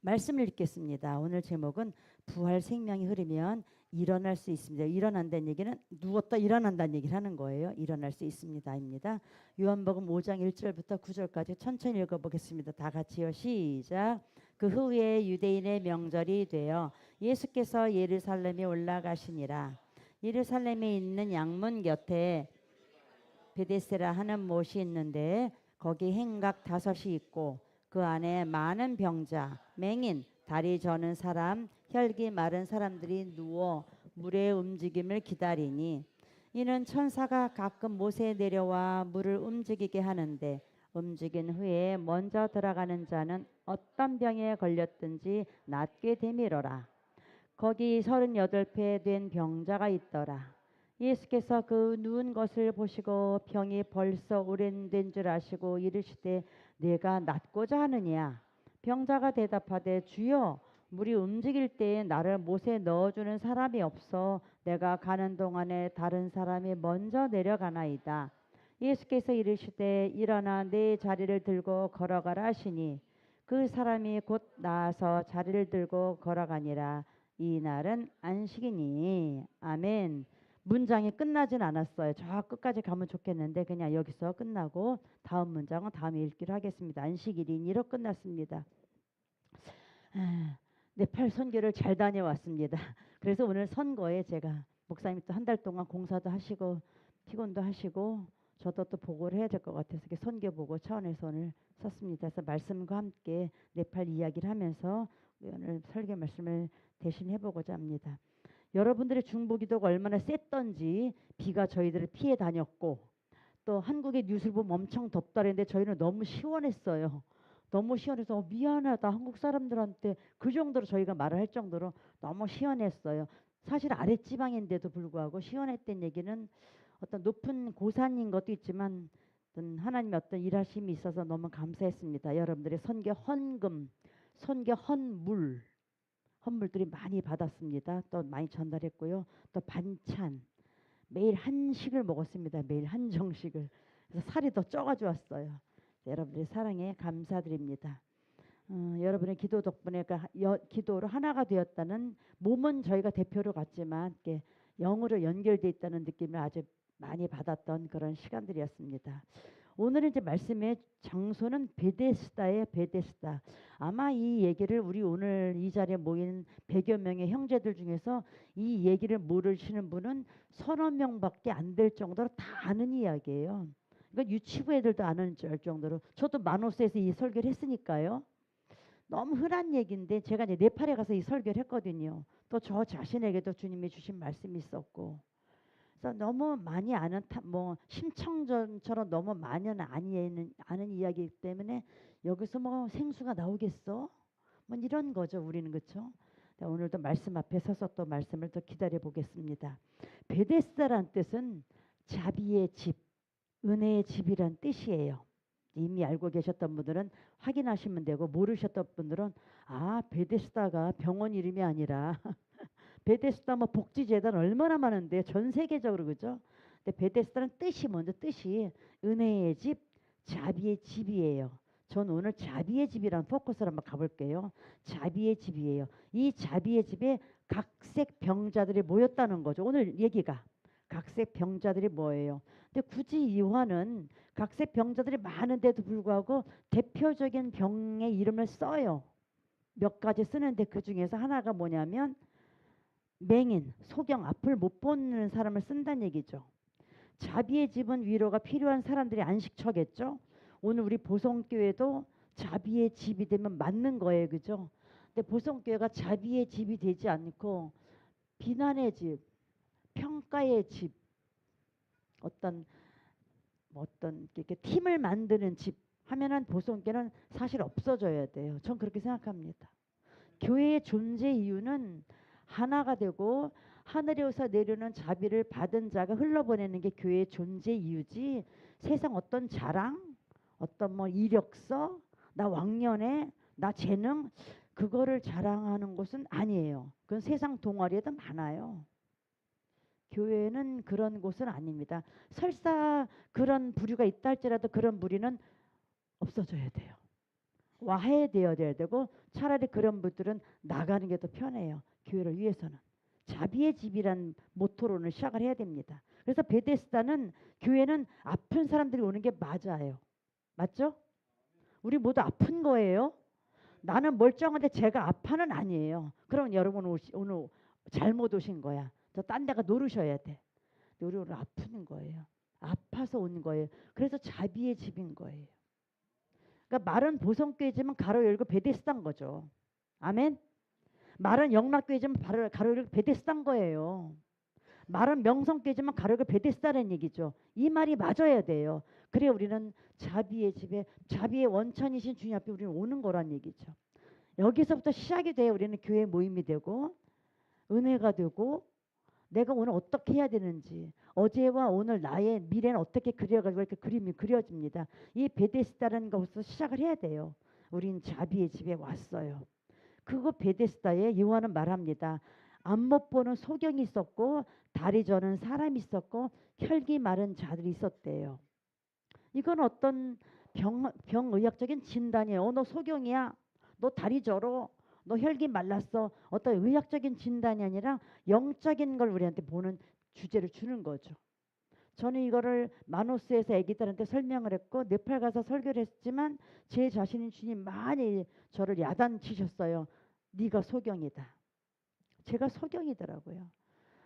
말씀을 읽겠습니다. 오늘 제목은 부활 생명이 흐르면 일어날 수 있습니다. 일어난다는 얘기는 누웠다 일어난다는 얘기를 하는 거예요. 일어날 수 있습니다입니다. 요한복음 5장 1절부터 9절까지 천천히 읽어보겠습니다. 다 같이요. 시작. 그 후에 유대인의 명절이 되어 예수께서 예루살렘에 올라가시니라. 예루살렘에 있는 양문 곁에 베데스라 하는 못이 있는데 거기 행각 5이 있고 그 안에 많은 병자, 맹인, 다리 저는 사람, 혈기 마른 사람들이 누워 물의 움직임을 기다리니 이는 천사가 가끔 못에 내려와 물을 움직이게 하는데 움직인 후에 먼저 들어가는 자는 어떤 병에 걸렸든지 낫게 되밀어라. 거기 38배 된 병자가 있더라. 예수께서 그 누운 것을 보시고 병이 벌써 오랜된 줄 아시고 이르시되 내가 낫고자 하느냐. 병자가 대답하되 주여 물이 움직일 때에 나를 못에 넣어주는 사람이 없어 내가 가는 동안에 다른 사람이 먼저 내려가나이다. 예수께서 이르시되 일어나 내 자리를 들고 걸어가라 하시니 그 사람이 곧 나아서 자리를 들고 걸어가니라. 이 날은 안식이니. 아멘. 문장이 끝나진 않았어요. 저 끝까지 가면 좋겠는데 그냥 여기서 끝나고 다음 문장은 다음에 읽기로 하겠습니다. 안식일이니로 끝났습니다. 네팔 선교를 잘 다녀왔습니다. 그래서 오늘 선거에 제가 목사님 또 한 달 동안 공사도 하시고 피곤도 하시고 저도 또 보고를 해야 될 것 같아서 선교 보고 차원에서 오늘 섰습니다. 그래서 말씀과 함께 네팔 이야기를 하면서 오늘 설교 말씀을 대신 해보고자 합니다. 여러분들의 중보기도가 얼마나 셌던지 비가 저희들을 피해 다녔고 또 한국의 뉴스를 보면 엄청 덥다랬는데 저희는 너무 시원했어요. 너무 시원해서 미안하다 한국 사람들한테 그 정도로 저희가 말을 할 정도로 너무 시원했어요. 사실 아랫지방인데도 불구하고 시원했던 얘기는 어떤 높은 고산인 것도 있지만 어떤 하나님의 어떤 일하심이 있어서 너무 감사했습니다. 여러분들의 선교 헌금, 선교 헌물들이 많이 받았습니다. 또 많이 전달했고요. 또 반찬 매일 한식을 먹었습니다. 매일 한정식을. 그래서 살이 더 쪄가지고 왔어요. 여러분들의 사랑에 감사드립니다. 여러분의 기도 덕분에 기도로 하나가 되었다는 몸은 저희가 대표로 갔지만 영으로 연결되어 있다는 느낌을 아주 많이 받았던 그런 시간들이었습니다. 오늘은 이제 말씀의 장소는 베데스다예요. 베데스다. 아마 이 얘기를 우리 오늘 이 자리에 모인 100여 명의 형제들 중에서 이 얘기를 모르시는 분은 서너 명밖에 안 될 정도로 다 아는 이야기예요. 그러니까 유치부 애들도 아는 정도로 저도 마노스에서 이 설교를 했으니까요. 너무 흔한 얘기인데 제가 이제 네팔에 가서 이 설교를 했거든요. 또 저 자신에게도 주님이 주신 말씀이 있었고 그래서 너무 많이 아는 뭐 심청전처럼 너무 많이 아는 이야기이기 때문에 여기서 뭐 생수가 나오겠어? 뭐 이런 거죠. 우리는 그렇죠? 오늘도 말씀 앞에 서서 또 말씀을 또 기다려 보겠습니다. 베데스다란 뜻은 자비의 집, 은혜의 집이란 뜻이에요. 이미 알고 계셨던 분들은 확인하시면 되고 모르셨던 분들은 베데스다가 병원 이름이 아니라 베데스다 뭐 복지재단 얼마나 많은데 전 세계적으로 그죠? 근데 베데스다는 뜻이 은혜의 집, 자비의 집이에요. 전 오늘 자비의 집이라는 포커스를 한번 가볼게요. 자비의 집이에요. 이 자비의 집에 각색 병자들이 모였다는 거죠. 오늘 얘기가 각색 병자들이 뭐예요? 근데 굳이 요한은 각색 병자들이 많은데도 불구하고 대표적인 병의 이름을 써요. 몇 가지 쓰는데 그 중에서 하나가 뭐냐면 맹인, 소경, 앞을 못 보는 사람을 쓴다는 얘기죠. 자비의 집은 위로가 필요한 사람들이 안식처겠죠. 오늘 우리 보성교회도 자비의 집이 되면 맞는 거예요. 그죠? 근데 보성교회가 자비의 집이 되지 않고 비난의 집, 평가의 집, 어떤 이렇게 팀을 만드는 집 하면은 보성교회는 사실 없어져야 돼요. 전 그렇게 생각합니다. 교회의 존재 이유는 하나가 되고 하늘에서 내려오는 자비를 받은 자가 흘러보내는 게 교회의 존재 이유지 세상 어떤 자랑, 어떤 뭐 이력서, 나 왕년에, 나 재능 그거를 자랑하는 곳은 아니에요. 그건 세상 동아리에도 많아요. 교회는 그런 곳은 아닙니다. 설사 그런 부류가 있다 할지라도 그런 무리는 없어져야 돼요. 와해되어야 되고 차라리 그런 분들은 나가는 게 더 편해요. 교회를 위해서는. 자비의 집이란 모토로는 시작을 해야 됩니다. 그래서 베데스다는 교회는 아픈 사람들이 오는 게 맞아요. 맞죠? 우리 모두 아픈 거예요. 나는 멀쩡한데 제가 아파는 아니에요. 그럼 여러분 오늘 잘못 오신 거야. 저 딴 데가 노르셔야 돼. 우리 오늘 아픈 거예요. 아파서 온 거예요. 그래서 자비의 집인 거예요. 그러니까 말은 보성교회지만 가로 열고 베데스다인 거죠. 아멘. 말은 영락교회지만 가로 열고 베데스다인 거예요. 말은 명성교회지만 가로 열고 베데스다라는 얘기죠. 이 말이 맞아야 돼요. 그래 우리는 자비의 집에 자비의 원천이신 주님 앞에 우리는 오는 거란 얘기죠. 여기서부터 시작이 돼요. 우리는 교회 모임이 되고 은혜가 되고 내가 오늘 어떻게 해야 되는지 어제와 오늘 나의 미래는 어떻게 그려가지고 이렇게 그림이 그려집니다. 이 베데스다라는 것부터 시작을 해야 돼요. 우린 자비의 집에 왔어요. 그거 베데스다에 요한은 말합니다. 앞못 보는 소경이 있었고 다리 저는 사람이 있었고 혈기 마른 자들이 있었대요. 이건 어떤 병의학적인 진단이에요. 너 소경이야. 너 다리 저러. 너 혈기 말랐어. 어떤 의학적인 진단이 아니라 영적인 걸 우리한테 보는 주제를 주는 거죠. 저는 이거를 마노스에서 애기들한테 설명을 했고 네팔 가서 설교를 했지만 제 자신인 주님 많이 저를 야단치셨어요. 네가 소경이다. 제가 소경이더라고요.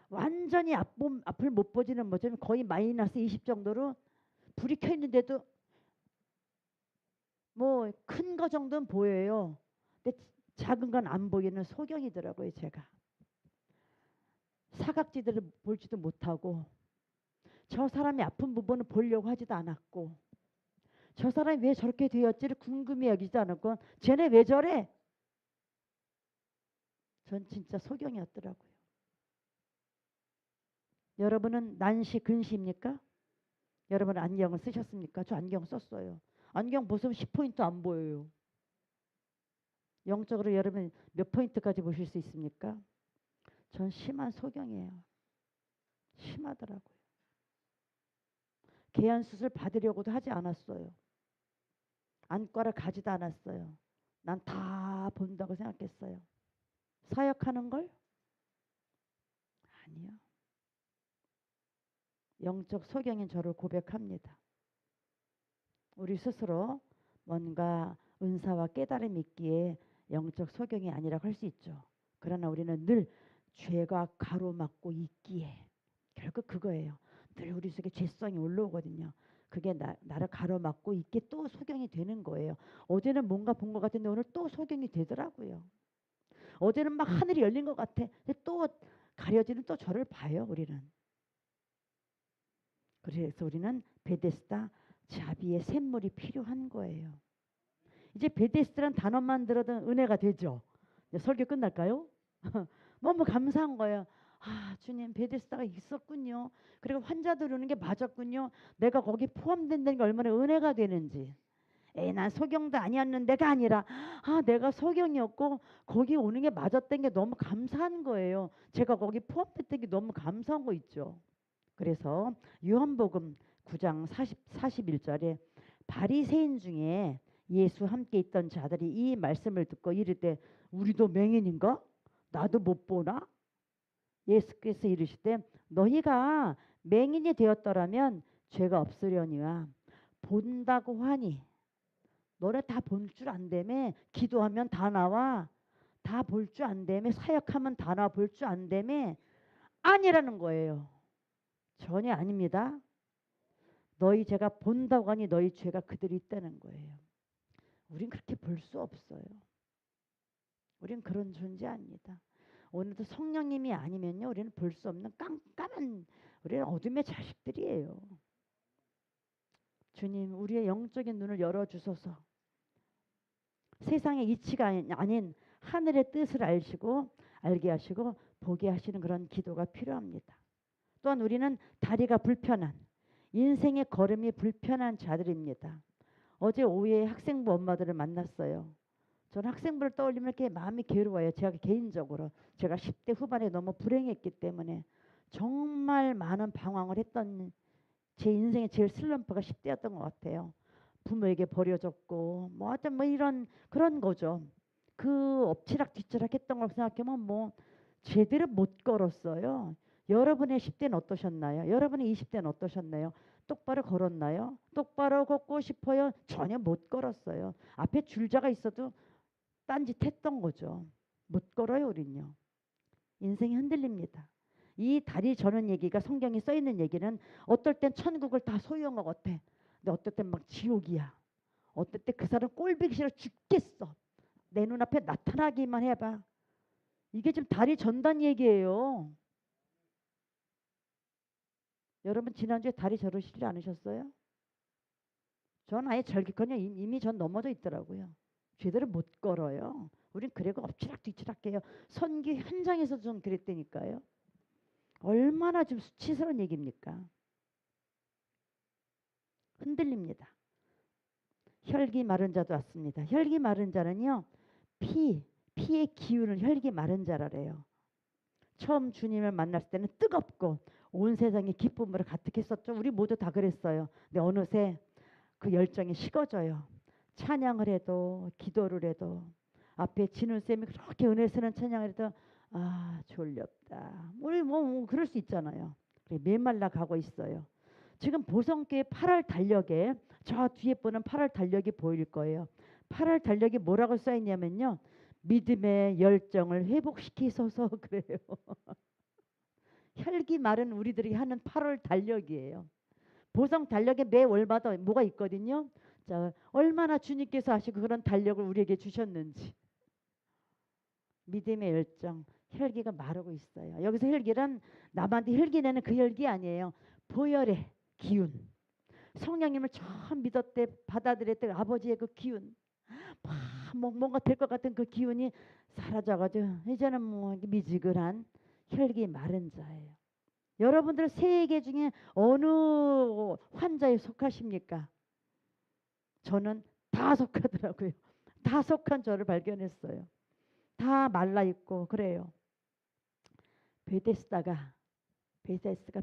완전히 앞을 못 보지는 못하면 거의 마이너스 20 정도로 불이 켜 있는데도 뭐 큰 거 정도는 보여요. 근데 작은 건 안 보이는 소경이더라고요. 제가 사각지대를 볼지도 못하고 저 사람이 아픈 부분을 보려고 하지도 않았고 저 사람이 왜 저렇게 되었지를 궁금해 여기지도 않았고 쟤네 왜 저래? 전 진짜 소경이었더라고요. 여러분은 난시 근시입니까? 여러분 안경을 쓰셨습니까? 저 안경 썼어요. 안경 벗으면 10포인트 안 보여요. 영적으로 여러분 몇 포인트까지 보실 수 있습니까? 전 심한 소경이에요. 심하더라고요. 개안 수술 받으려고도 하지 않았어요. 안과를 가지도 않았어요. 난 다 본다고 생각했어요. 사역하는 걸? 아니요. 영적 소경인 저를 고백합니다. 우리 스스로 뭔가 은사와 깨달음이 있기에 영적 소경이 아니라고 할 수 있죠. 그러나 우리는 늘 죄가 가로막고 있기에 결국 그거예요. 늘 우리 속에 죄성이 올라오거든요. 그게 나를 가로막고 있게 또 소경이 되는 거예요. 어제는 뭔가 본 것 같은데 오늘 또 소경이 되더라고요. 어제는 막 하늘이 열린 것 같아. 근데 또 가려지는 또 저를 봐요. 우리는. 그래서 우리는 베데스다 자비의 샘물이 필요한 거예요. 이제 베데스다라는 단어만 들어도 은혜가 되죠. 설교 끝날까요? 너무 감사한 거예요. 아 주님 베데스다가 있었군요. 그리고 환자들 오는 게 맞았군요. 내가 거기 포함된다는 게 얼마나 은혜가 되는지. 난 소경도 아니었는데가 아니라 내가 소경이었고 거기 오는 게 맞았던 게 너무 감사한 거예요. 제가 거기 포함됐던 게 너무 감사한 거 있죠. 그래서 요한복음 9장 41절에 바리새인 중에 예수 함께 있던 자들이 이 말씀을 듣고 이르되 우리도 맹인인가? 나도 못 보나? 예수께서 이르시되 너희가 맹인이 되었더라면 죄가 없으려니와 본다고 하니 너네 다 볼 줄 안다며 기도하면 다 나와 다 볼 줄 안다며 사역하면 다 나와 볼 줄 안다며 아니라는 거예요. 전혀 아닙니다. 너희 죄가 본다고 하니 너희 죄가 그대로 있다는 거예요. 우린 그렇게 볼 수 없어요. 우린 그런 존재 아닙니다. 오늘도 성령님이 아니면요 우리는 볼 수 없는 깜깜한 우리는 어둠의 자식들이에요. 주님 우리의 영적인 눈을 열어주소서. 세상의 이치가 아닌 하늘의 뜻을 알게 하시고 보게 하시는 그런 기도가 필요합니다. 또한 우리는 다리가 불편한 인생의 걸음이 불편한 자들입니다. 어제 오후에 학생부 엄마들을 만났어요. 저는 학생부를 떠올리면 이렇게 마음이 괴로워요. 제가 개인적으로 제가 10대 후반에 너무 불행했기 때문에 정말 많은 방황을 했던 제 인생의 제일 슬럼프가 10대였던 것 같아요. 부모에게 버려졌고 뭐 하여튼 뭐 이런 그런 거죠. 그 엎치락 뒤치락 했던 걸 생각하면 뭐 제대로 못 걸었어요. 여러분의 10대는 어떠셨나요? 여러분의 20대는 어떠셨나요? 똑바로 걸었나요? 똑바로 걷고 싶어요? 전혀 못 걸었어요. 앞에 줄자가 있어도 딴짓 했던 거죠. 못 걸어요, 우린요. 인생이 흔들립니다. 이 다리 저는 얘기가 성경에 써 있는 얘기는 어떨 땐 천국을 다 소유한 것 같아. 근데 어떨 땐 막 지옥이야. 어떨 때 그 사람 꼴보기 싫어 죽겠어. 내 눈앞에 나타나기만 해봐. 이게 지금 다리 전단 얘기예요. 여러분 지난주에 다리 저르시지 않으셨어요? 전 아예 절기건요 이미 전 넘어져 있더라고요. 제대로 못 걸어요. 우린 그래고 엎치락 뒤치락 해요. 선교 현장에서 전 그랬다니까요. 얼마나 좀 수치스러운 얘기입니까? 흔들립니다. 혈기 마른 자도 왔습니다. 혈기 마른 자는요. 피의 기운을 혈기 마른 자라래요. 처음 주님을 만났을 때는 뜨겁고 온 세상이 기쁨으로 가득했었죠. 우리 모두 다 그랬어요. 근데 어느새 그 열정이 식어져요. 찬양을 해도 기도를 해도 앞에 진훈쌤이 그렇게 은혜 쓰는 찬양을 해도 아 졸렵다. 우리 뭐 그럴 수 있잖아요. 메말라 가고 있어요. 지금 보성교회 8월 달력에 저 뒤에 보는 8월 달력이 보일 거예요. 8월 달력이 뭐라고 써있냐면요. 믿음의 열정을 회복시키소서 그래요. 혈기 마른 우리들이 하는 8월 달력이에요. 보성 달력에 매 월마다 뭐가 있거든요. 자, 얼마나 주님께서 하시고 그런 달력을 우리에게 주셨는지. 믿음의 열정, 혈기가 마르고 있어요. 여기서 혈기란 남한테 혈기 내는 그 혈기 아니에요. 보혈의 기운. 성령님을 처음 믿었대 받아들였대 아버지의 그 기운. 뭔가 될 것 같은 그 기운이 사라져가지고 이제는 뭐 미지근한 혈기 마른 자예요. 여러분들 세계 중에 어느 환자에 속하십니까? 저는 다 속하더라고요. 다 속한 저를 발견했어요. 다 말라있고 그래요. 베데스다가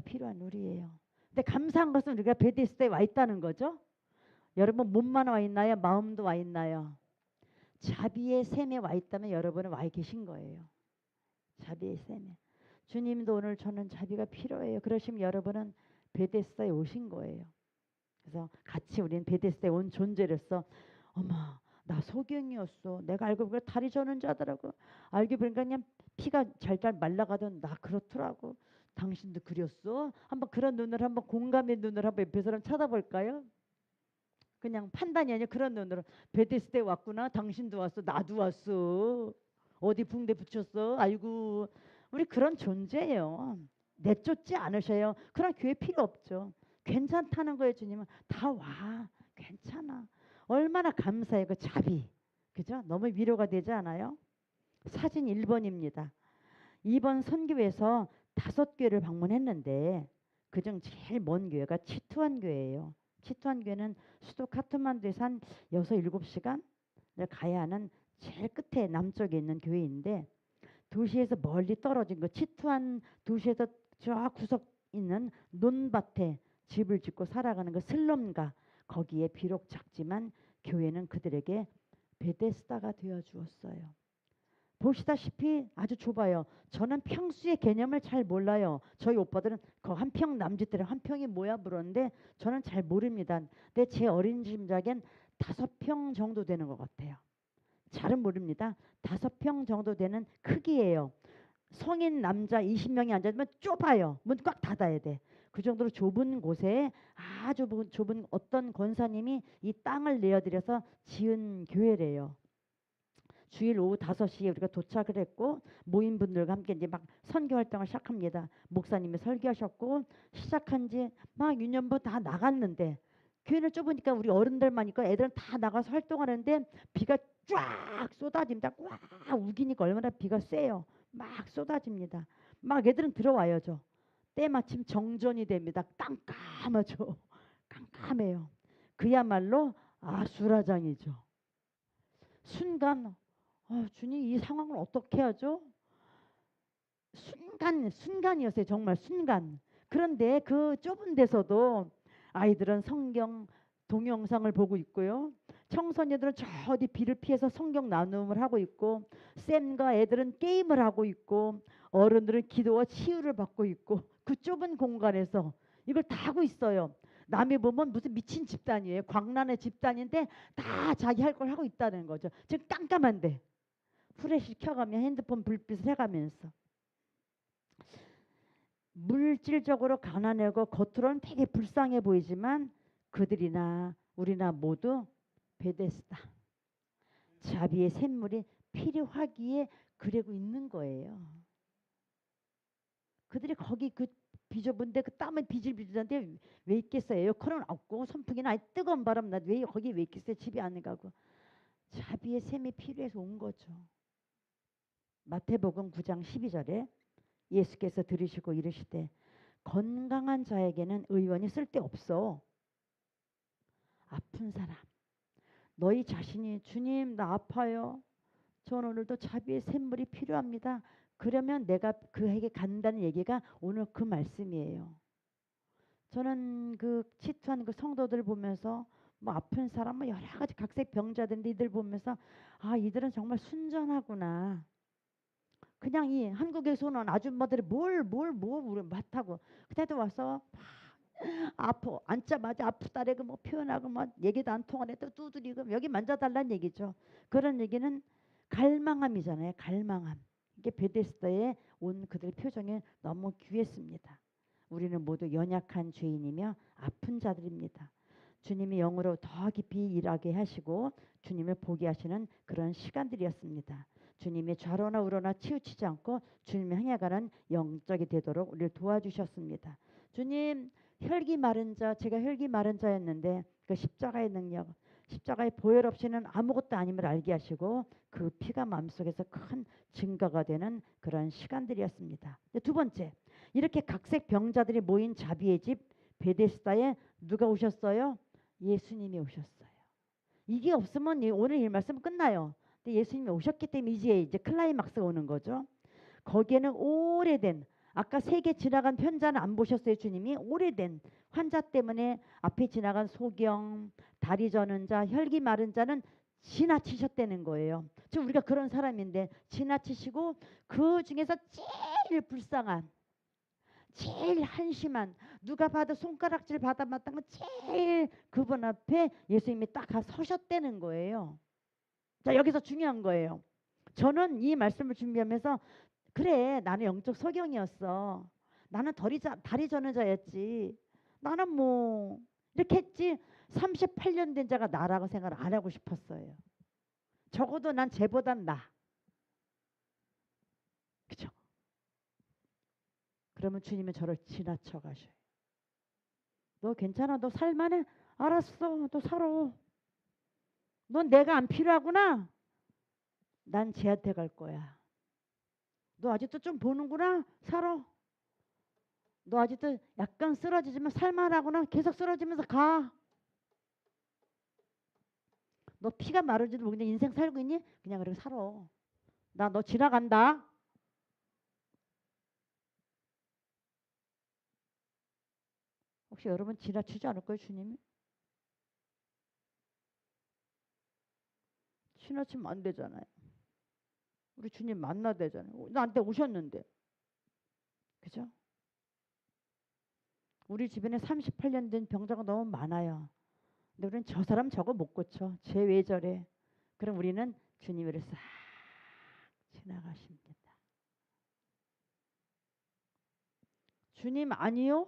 필요한 우리예요. 근데 감사한 것은 우리가 베데스다에 와 있다는 거죠. 여러분 몸만 와 있나요? 마음도 와 있나요? 자비의 샘에 와 있다면 여러분은 와 계신 거예요. 자비의 샘에. 주님도 오늘 저는 자비가 필요해요. 그러시면 여러분은 베데스다에 오신 거예요. 그래서 같이 우리는 베데스다에 온 존재로서 어머 나 소경이었어. 내가 알고 보니까 다리 저는 자더라고. 알고 보니까 그냥 피가 잘잘 말라가던 나 그렇더라고. 당신도 그렸어? 한번 그런 눈을 한번 공감의 눈을 한번 옆에 사람 쳐다볼까요? 그냥 판단이 아니라 그런 눈으로 베데스다에 왔구나. 당신도 왔어. 나도 왔어. 어디 붕대 붙였어? 아이고 우리 그런 존재예요. 내쫓지 않으셔요. 그런 교회 필요 없죠. 괜찮다는 거예요. 주님은 다 와. 괜찮아. 얼마나 감사해요. 그 자비. 그죠? 너무 위로가 되지 않아요? 사진 1번입니다. 2번 선교에서 5교회를 방문했는데 그중 제일 먼 교회가 치투안 교회예요. 치투안 교회는 수도 카트만두에서 한 6, 7시간 가야 하는 제일 끝에 남쪽에 있는 교회인데 도시에서 멀리 떨어진 거 치투안 도시에서 저 구석 있는 논밭에 집을 짓고 살아가는 그 슬럼가 거기에 비록 작지만 교회는 그들에게 베데스다가 되어 주었어요. 보시다시피 아주 좁아요. 저는 평수의 개념을 잘 몰라요. 저희 오빠들은 그 한 평 남짓들은 한 평이 뭐야 물었는데 저는 잘 모릅니다. 근데 제 어린 짐작엔 5평 정도 되는 것 같아요. 잘은 모릅니다. 5평 정도 되는 크기예요. 성인 남자 20명이 앉아있으면 좁아요. 문 꽉 닫아야 돼. 그 정도로 좁은 곳에 아주 좁은 어떤 권사님이 이 땅을 내어드려서 지은 교회래요. 주일 오후 5시에 우리가 도착을 했고 모임분들과 함께 이제 막 선교 활동을 시작합니다. 목사님이 설교하셨고 시작한 지 막 유년부 다 나갔는데 교회는 좁으니까 우리 어른들만 있고 애들은 다 나가서 활동하는데 비가 쫙 쏟아집니다. 꽉 우기니까 얼마나 비가 세요. 막 쏟아집니다. 막 애들은 들어와요. 저 때마침 정전이 됩니다. 깜깜하죠. 깜깜해요. 그야말로 아수라장이죠. 순간 주님 이 상황을 어떻게 하죠? 순간이었어요. 정말 순간. 그런데 그 좁은 데서도 아이들은 성경 동영상을 보고 있고요. 청소년들은 저 어디 비를 피해서 성경 나눔을 하고 있고, 쌤과 애들은 게임을 하고 있고, 어른들은 기도와 치유를 받고 있고, 그 좁은 공간에서 이걸 다 하고 있어요. 남이 보면 무슨 미친 집단이에요. 광란의 집단인데 다 자기 할 걸 하고 있다는 거죠. 지금 깜깜한데 후레쉬 켜가면 핸드폰 불빛을 해가면서 물질적으로 가난하고 겉으로는 되게 불쌍해 보이지만 그들이나 우리나 모두 베데스다, 자비의 샘물이 필요하기에 그러고 있는 거예요. 그들이 거기 그 비좁은데 그 땀을 비질비질한데 왜 있겠어요? 에어컨은 없고 선풍기나 뜨거운 바람 나 왜 거기 왜 있겠어요? 집에 안 가고. 자비의 샘이 필요해서 온 거죠. 마태복음 9장 12절에 예수께서 들으시고 이르시되 건강한 자에게는 의원이 쓸데없어. 아픈 사람, 너희 자신이 주님 나 아파요. 저는 오늘도 자비의 샘물이 필요합니다. 그러면 내가 그에게 간다는 얘기가 오늘 그 말씀이에요. 저는 그 치투한 그 성도들 보면서 뭐 아픈 사람 뭐 여러 가지 각색 병자들인데 이들 보면서 아 이들은 정말 순전하구나. 그냥 이 한국에서는 아줌마들이 뭘 맡하고 그때도 와서 아파 앉자마자 아프다래고 뭐 표현하고 뭐 얘기도 안 통하네 또 두드리고 여기 만져달라는 얘기죠. 그런 얘기는 갈망함이잖아요. 갈망함. 이게 베데스다에 온 그들의 표정이 너무 귀했습니다. 우리는 모두 연약한 죄인이며 아픈 자들입니다. 주님이 영으로 더 깊이 일하게 하시고 주님을 보게 하시는 그런 시간들이었습니다. 주님이 좌로나 우로나 치우치지 않고 주님을 향해 가는 영적이 되도록 우리를 도와주셨습니다. 주님 혈기 마른 자, 제가 혈기 마른 자였는데 그 십자가의 능력, 십자가의 보혈 없이는 아무것도 아님을 알게 하시고 그 피가 마음속에서 큰 증거가 되는 그런 시간들이었습니다. 두 번째, 이렇게 각색 병자들이 모인 자비의 집 베데스다에 누가 오셨어요? 예수님이 오셨어요. 이게 없으면 오늘 이 말씀 끝나요. 근데 예수님이 오셨기 때문에 이제 클라이막스가 오는 거죠. 거기에는 오래된 아까 3개 지나간 편자는 안 보셨어요. 주님이 오래된 환자 때문에 앞에 지나간 소경, 다리 저는 자, 혈기 마른 자는 지나치셨다는 거예요. 지금 우리가 그런 사람인데 지나치시고 그 중에서 제일 불쌍한 제일 한심한 누가 봐도 손가락질 받아봤던 건 제일 그분 앞에 예수님이 딱 서셨다는 거예요. 자 여기서 중요한 거예요. 저는 이 말씀을 준비하면서 그래 나는 영적 소경이었어. 나는 다리 저는 자였지. 나는 뭐 이렇게 했지 38년 된 자가 나라고 생각을 안 하고 싶었어요. 적어도 난 쟤보단 나. 그죠? 그러면 주님은 저를 지나쳐 가셔요. 너 괜찮아? 너 살만해? 알았어. 너 살아. 넌 내가 안 필요하구나? 난 쟤한테 갈 거야. 너 아직도 좀 보는구나? 살아. 너 아직도 약간 쓰러지지만 살만하구나? 계속 쓰러지면서 가. 너 피가 마르지도 모르고 그냥 인생 살고 있니? 그냥 그렇게 살아. 나 너 지나간다. 혹시 여러분 지나치지 않을 거예요, 주님이? 지나치면 안 되잖아요. 우리 주님 만나야 되잖아요. 나한테 오셨는데. 그죠? 우리 주변에 38년 된 병자가 너무 많아요. 근데 우리는 저 사람 저거 못 고쳐. 쟤 왜 저래? 그럼 우리는 주님을 싹 지나가십니다. 주님 아니요?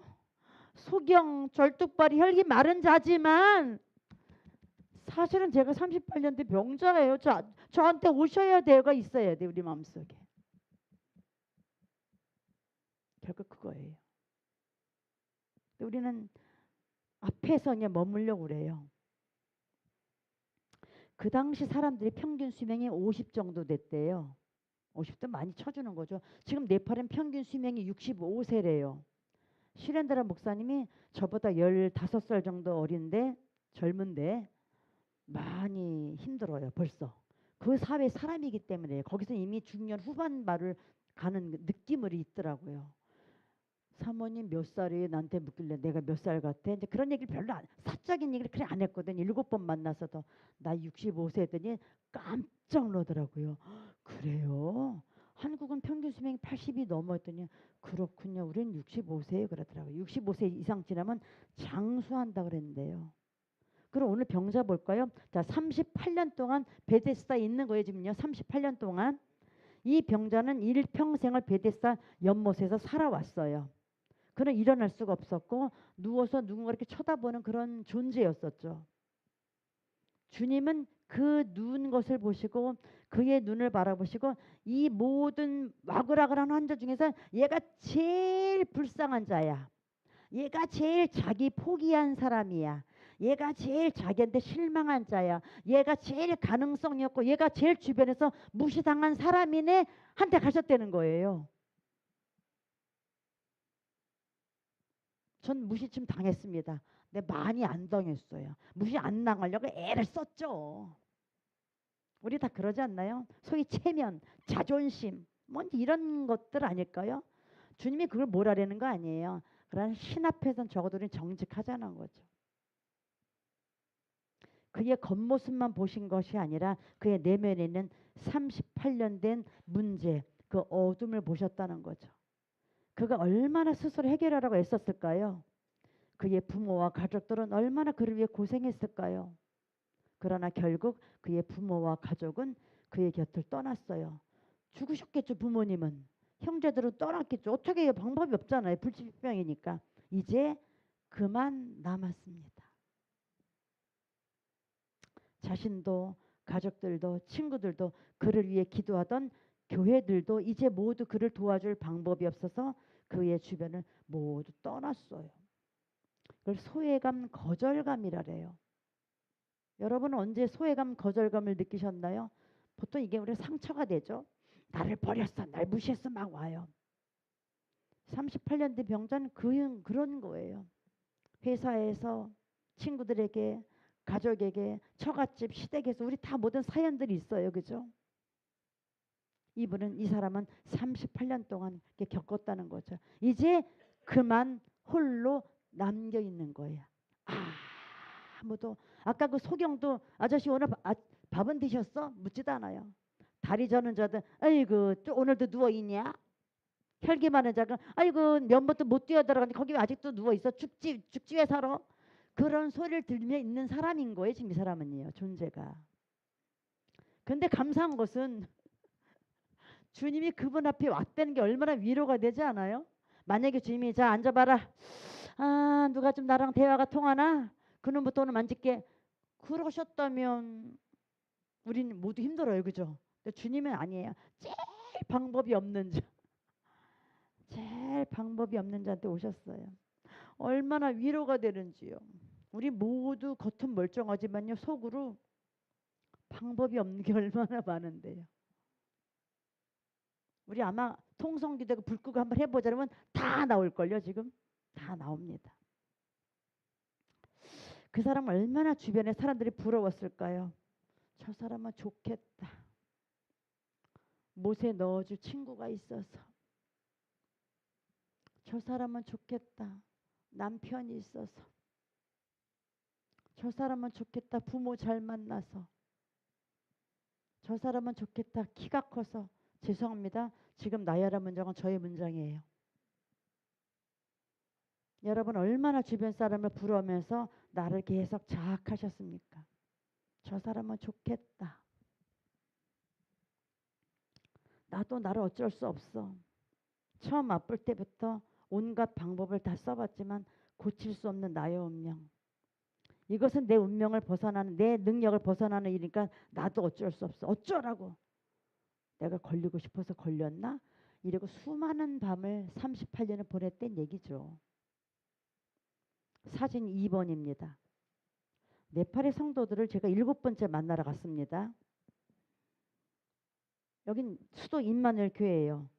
소경, 절뚝발이 혈기 마른 자지만 사실은 제가 38년 된 병자예요. 저한테 오셔야 돼요가 있어야 돼 우리 마음속에. 결국 그거예요. 우리는 앞에서 그냥 머물려고 그래요. 그 당시 사람들이 평균 수명이 50 정도 됐대요. 50도 많이 쳐주는 거죠. 지금 네팔은 평균 수명이 65세래요. 슈렌드라 목사님이 저보다 15살 정도 어린데 젊은데 많이 힘들어요. 벌써. 그 사회 사람이기 때문에 거기서 이미 중년 후반 말을 가는 느낌을 있더라고요. 사모님 몇 살이에요? 나한테 묻길래 내가 몇 살 같아? 이제 그런 얘기를 별로 사적인 얘기를 그래 안 했거든. 7번 만나서도 나 65세 했더니 깜짝 놀더라고요. 그래요? 한국은 평균 수명이 80이 넘었더니 그렇군요. 우리는 65세에 그러더라고요. 65세 이상 지나면 장수한다 그랬는데요. 그럼 오늘 병자 볼까요? 자, 38년 동안 베데스다에 있는 거예요, 지금요. 38년 동안. 이 병자는 일평생을 베데스다 연못에서 살아왔어요. 그는 일어날 수가 없었고 누워서 누군가 이렇게 쳐다보는 그런 존재였었죠. 주님은 그 누운 것을 보시고 그의 눈을 바라보시고 이 모든 와글와글한 환자 중에서 얘가 제일 불쌍한 자야. 얘가 제일 자기 포기한 사람이야. 얘가 제일 자기한테 실망한 자야. 얘가 제일 가능성이 없고 얘가 제일 주변에서 무시당한 사람이네 한테 가셨다는 거예요. 전 무시 좀 당했습니다. 근데 많이 안 당했어요. 무시 안 당하려고 애를 썼죠. 우리 다 그러지 않나요? 소위 체면, 자존심, 뭐 이런 것들 아닐까요? 주님이 그걸 뭐라라는 거 아니에요. 그러나 신 앞에서는 적어도 우리는 정직하자는 거죠. 그의 겉모습만 보신 것이 아니라 그의 내면에 있는 38년 된 문제, 그 어둠을 보셨다는 거죠. 그가 얼마나 스스로 해결하라고 애썼을까요? 그의 부모와 가족들은 얼마나 그를 위해 고생했을까요? 그러나 결국 그의 부모와 가족은 그의 곁을 떠났어요. 죽으셨겠죠. 부모님은. 형제들은 떠났겠죠. 어떻게 해요? 방법이 없잖아요. 불치병이니까. 이제 그만 남았습니다. 자신도 가족들도 친구들도 그를 위해 기도하던 교회들도 이제 모두 그를 도와줄 방법이 없어서 그의 주변을 모두 떠났어요. 그걸 소외감, 거절감이라래요. 여러분은 언제 소외감, 거절감을 느끼셨나요? 보통 이게 우리 상처가 되죠. 나를 버렸어, 날 무시했어 막 와요. 38년 된 병자는 그런 거예요. 회사에서 친구들에게 가족에게 처갓집 시댁에서 우리 다 모든 사연들이 있어요. 그죠? 이 사람은 38년 동안 이렇게 겪었다는 거죠. 이제 그만 홀로 남겨 있는 거예요. 아무도 아까 그 소경도 아저씨 오늘 밥은 드셨어? 묻지도 않아요. 다리 저는 자든 아이고 오늘도 누워 있냐? 혈기 많은 자가 아이고 면부터 못 뛰어들어가는데 거기 아직도 누워 있어. 죽지 왜 살아? 그런 소리를 들으며 있는 사람인 거예요. 지금 이 사람은요. 존재가. 근데 감사한 것은 주님이 그분 앞에 왔다는 게 얼마나 위로가 되지 않아요? 만약에 주님이 자 앉아봐라. 아 누가 좀 나랑 대화가 통하나? 그놈부터 오늘 만질게. 그러셨다면 우리는 모두 힘들어요. 그죠? 근데 주님은 아니에요. 제일 방법이 없는 자. 제일 방법이 없는 자한테 오셨어요. 얼마나 위로가 되는지요. 우리 모두 겉은 멀쩡하지만요. 속으로 방법이 없는 게 얼마나 많은데요. 우리 아마 통성기도가 불 끄고 한번 해보자 그러면 다 나올걸요. 지금 다 나옵니다. 그 사람 얼마나 주변에 사람들이 부러웠을까요? 저 사람은 좋겠다. 못에 넣어줄 친구가 있어서. 저 사람은 좋겠다. 남편이 있어서. 저 사람은 좋겠다. 부모 잘 만나서. 저 사람은 좋겠다. 키가 커서. 죄송합니다. 지금 나열한 문장은 저의 문장이에요. 여러분 얼마나 주변 사람을 부러우면서 나를 계속 자학하셨습니까? 저 사람은 좋겠다. 나도 나를 어쩔 수 없어. 처음 아플 때부터 온갖 방법을 다 써봤지만 고칠 수 없는 나의 운명. 이것은 내 운명을 벗어나는 내 능력을 벗어나는 일이니까 나도 어쩔 수 없어. 어쩌라고. 내가 걸리고 싶어서 걸렸나? 이러고 수많은 밤을 38년을 보냈던 얘기죠. 사진 2번입니다. 네팔의 성도들을 제가 7번째 만나러 갔습니다. 여긴 수도 임마누엘 교회예요.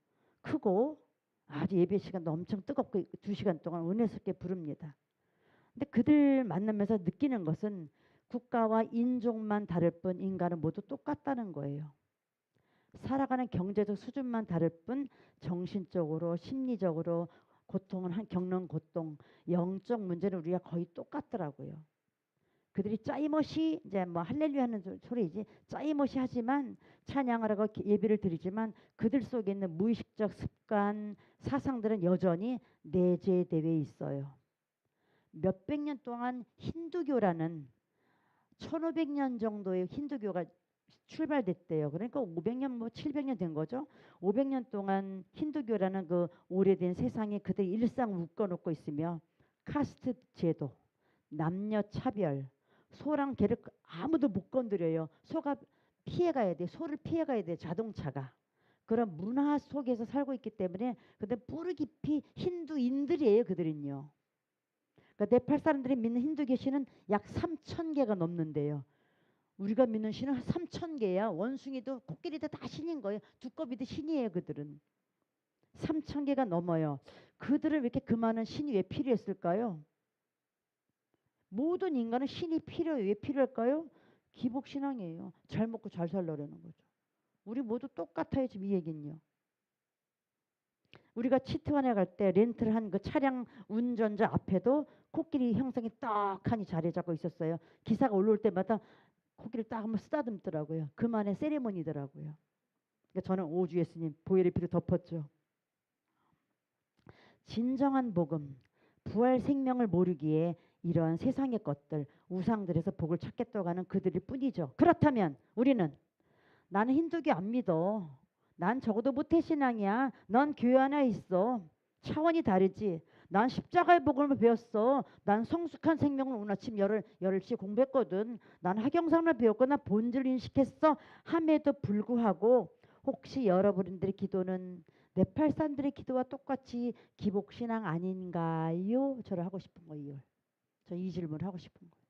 크고 아주 예배 시간도 엄청 뜨겁고 2시간 동안 은혜스럽게 부릅니다. 근데 그들 만나면서 느끼는 것은 국가와 인종만 다를 뿐 인간은 모두 똑같다는 거예요. 살아가는 경제적 수준만 다를 뿐 정신적으로 심리적으로 고통은 겪는 고통, 영적 문제는 우리가 거의 똑같더라고요. 그들이 짜이머시 이제 뭐 할렐루야 하는 소리지 짜이머시 하지만 찬양을 하고 예배를 드리지만 그들 속에 있는 무의식적 습관, 사상들은 여전히 내재되어 있어요. 몇백 년 동안 힌두교라는 1500년 정도의 힌두교가 출발됐대요. 그러니까 500년 뭐 700년 된 거죠. 500년 동안 힌두교라는 그 오래된 세상에 그들의 일상을 묶어놓고 있으며 카스트 제도, 남녀 차별, 소랑 개를 아무도 못 건드려요. 소가 피해가야 돼. 소를 피해가야 돼. 자동차가. 그런 문화 속에서 살고 있기 때문에 그들 뿌리 깊이 힌두인들이에요. 그들은요. 그러니까 네팔 사람들이 믿는 힌두교 신은 약 3,000개가 넘는데요. 우리가 믿는 신은 3,000개야. 원숭이도 코끼리도 다 신인 거예요. 두꺼비도 신이에요. 그들은. 3,000개가 넘어요. 그들은 왜 이렇게 그 많은 신이 왜 필요했을까요? 모든 인간은 신이 필요해요. 왜 필요할까요? 기복신앙이에요. 잘 먹고 잘 살려는 거죠. 우리 모두 똑같아요. 지금 이 얘기는요. 우리가 치트원에 갈 때 렌트를 한 그 차량 운전자 앞에도 코끼리 형상이 떡하니 자리 잡고 있었어요. 기사가 올라올 때마다 코끼리를 딱 한번 쓰다듬더라고요. 그만의 세리머니더라고요. 그러니까 저는 오주 예수님 보혈의 피로 덮었죠. 진정한 복음, 부활 생명을 모르기에 이러한 세상의 것들, 우상들에서 복을 찾겠다고 하는 그들일 뿐이죠. 그렇다면 우리는 나는 힌두교 안 믿어. 난 적어도 모태신앙이야. 넌 교회 하나 있어. 차원이 다르지. 난 십자가의 복음을 배웠어. 난 성숙한 생명을 오늘 아침 열흘씩 공부했거든. 난 학영상을 배웠고 난 본질을 인식했어. 함에도 불구하고 혹시 여러분들의 기도는 네팔 사람들의 기도와 똑같이 기복신앙 아닌가요? 저를 하고 싶은 거예요. 저 이 질문을 하고 싶은 거예요.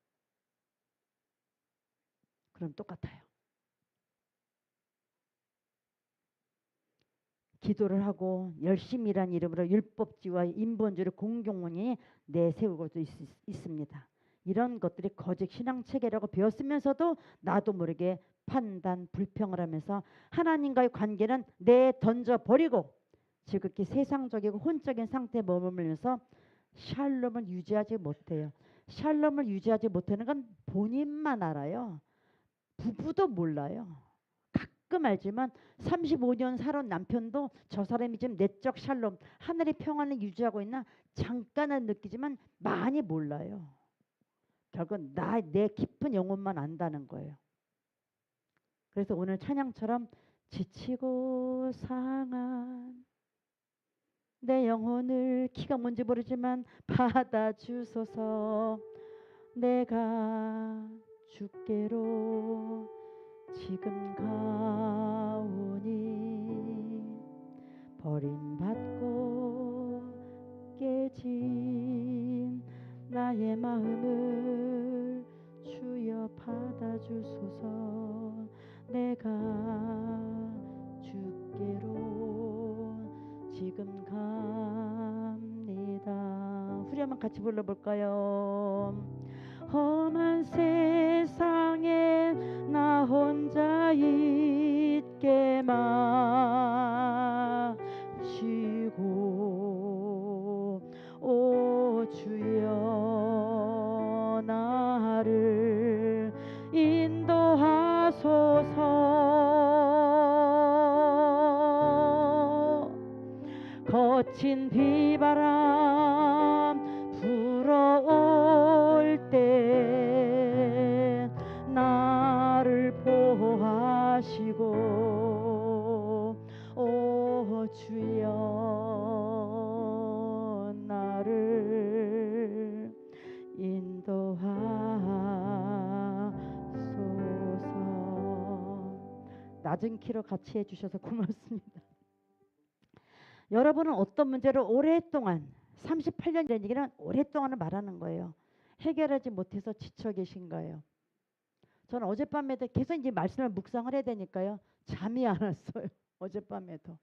그럼 똑같아요. 기도를 하고 열심히 일한 이름으로 율법주의와 인본주의를 공공연히 내세우고 있습니다. 이런 것들이 거짓 신앙체계라고 배웠으면서도 나도 모르게 판단, 불평을 하면서 하나님과의 관계는 내던져버리고 지극히 세상적이고 혼적인 상태에 머물면서 샬롬을 유지하지 못해요. 샬롬을 유지하지 못하는 건 본인만 알아요. 부부도 몰라요. 가끔 알지만 35년 살아온 남편도 저 사람이 지금 내적 샬롬, 하늘의 평안을 유지하고 있나 잠깐은 느끼지만 많이 몰라요. 결국은 내 깊은 영혼만 안다는 거예요. 그래서 오늘 찬양처럼 지치고 상한 내 영혼을 키가 뭔지 모르지만 받아주소서. 내가 주께로 지금 가오니 버림받고 깨진 나의 마음을 주여 받아주소서. 내가 주께로 지금 갑니다. 후렴만 같이 불러볼까요? 험한 세상에 나 혼자 있게 마시고 오 주여 나를 인도하소서. 거친 비바람 불어올 때 나를 보호하시고 오 주여 나를 인도하소서. 낮은 키로 같이 해주셔서 고맙습니다. 여러분은 어떤 문제를 오랫동안 38년이라는 얘기는 오랫동안을 말하는 거예요. 해결하지 못해서 지쳐 계신 거예요. 저는 어젯밤에도 계속 이제 말씀을 묵상을 해야 되니까요. 잠이 안 왔어요. 어젯밤에도.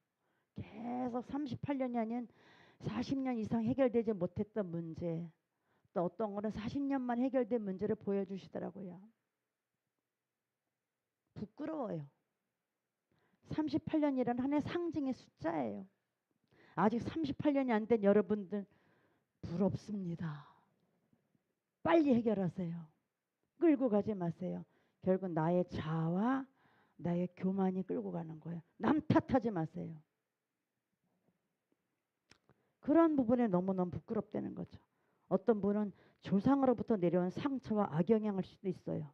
계속 38년이 아닌 40년 이상 해결되지 못했던 문제. 또 어떤 거는 40년만 해결된 문제를 보여주시더라고요. 부끄러워요. 38년이라는 한 해 상징의 숫자예요. 아직 38년이 안 된 여러분들 부럽습니다. 빨리 해결하세요. 끌고 가지 마세요. 결국 나의 자아와 나의 교만이 끌고 가는 거예요. 남 탓하지 마세요. 그런 부분에 너무너무 부끄럽다는 거죠. 어떤 분은 조상으로부터 내려온 상처와 악영향일 수도 있어요.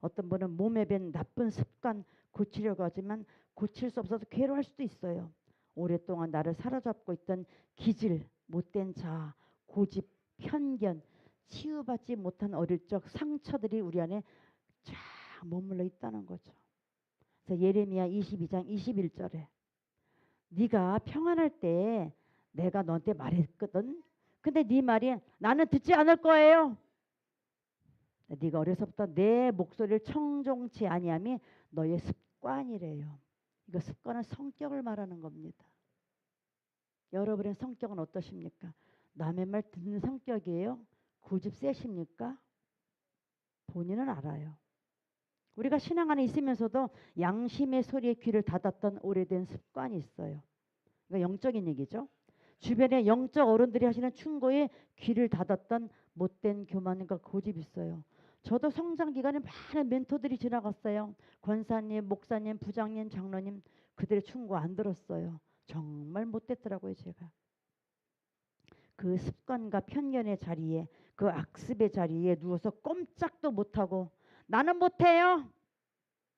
어떤 분은 몸에 밴 나쁜 습관 고치려고 하지만 고칠 수 없어서 괴로워할 수도 있어요. 오랫동안 나를 사로잡고 있던 기질, 못된 자아, 고집, 편견, 치유받지 못한 어릴 적 상처들이 우리 안에 쫙 머물러 있다는 거죠. 그래서 예레미야 22장 21절에 네가 평안할 때 내가 너한테 말했거든. 근데 네 말이 나는 듣지 않을 거예요. 네가 어려서부터 내 목소리를 청종치 아니함이 너의 습관이래요. 이거 습관은 성격을 말하는 겁니다. 여러분의 성격은 어떠십니까? 남의 말 듣는 성격이에요? 고집 세십니까? 본인은 알아요. 우리가 신앙 안에 있으면서도 양심의 소리에 귀를 닫았던 오래된 습관이 있어요. 이거 영적인 얘기죠. 주변에 영적 어른들이 하시는 충고에 귀를 닫았던 못된 교만과 고집이 있어요. 저도 성장 기간에 많은 멘토들이 지나갔어요. 권사님, 목사님, 부장님, 장로님 그들의 충고 안 들었어요. 정말 못됐더라고요. 제가. 그 습관과 편견의 자리에 그 악습의 자리에 누워서 꼼짝도 못하고 나는 못해요.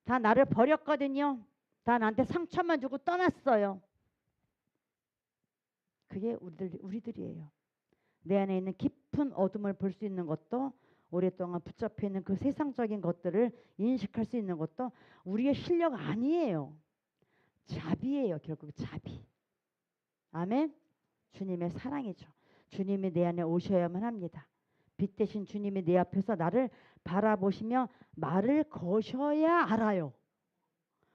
다 나를 버렸거든요. 다 나한테 상처만 주고 떠났어요. 그게 우리들이에요. 내 안에 있는 깊은 어둠을 볼 수 있는 것도 오랫동안 붙잡혀 있는 그 세상적인 것들을 인식할 수 있는 것도 우리의 실력 아니에요. 자비예요. 결국 자비. 아멘. 주님의 사랑이죠. 주님이 내 안에 오셔야만 합니다. 빛 대신 주님이 내 앞에서 나를 바라보시며 말을 거셔야 알아요.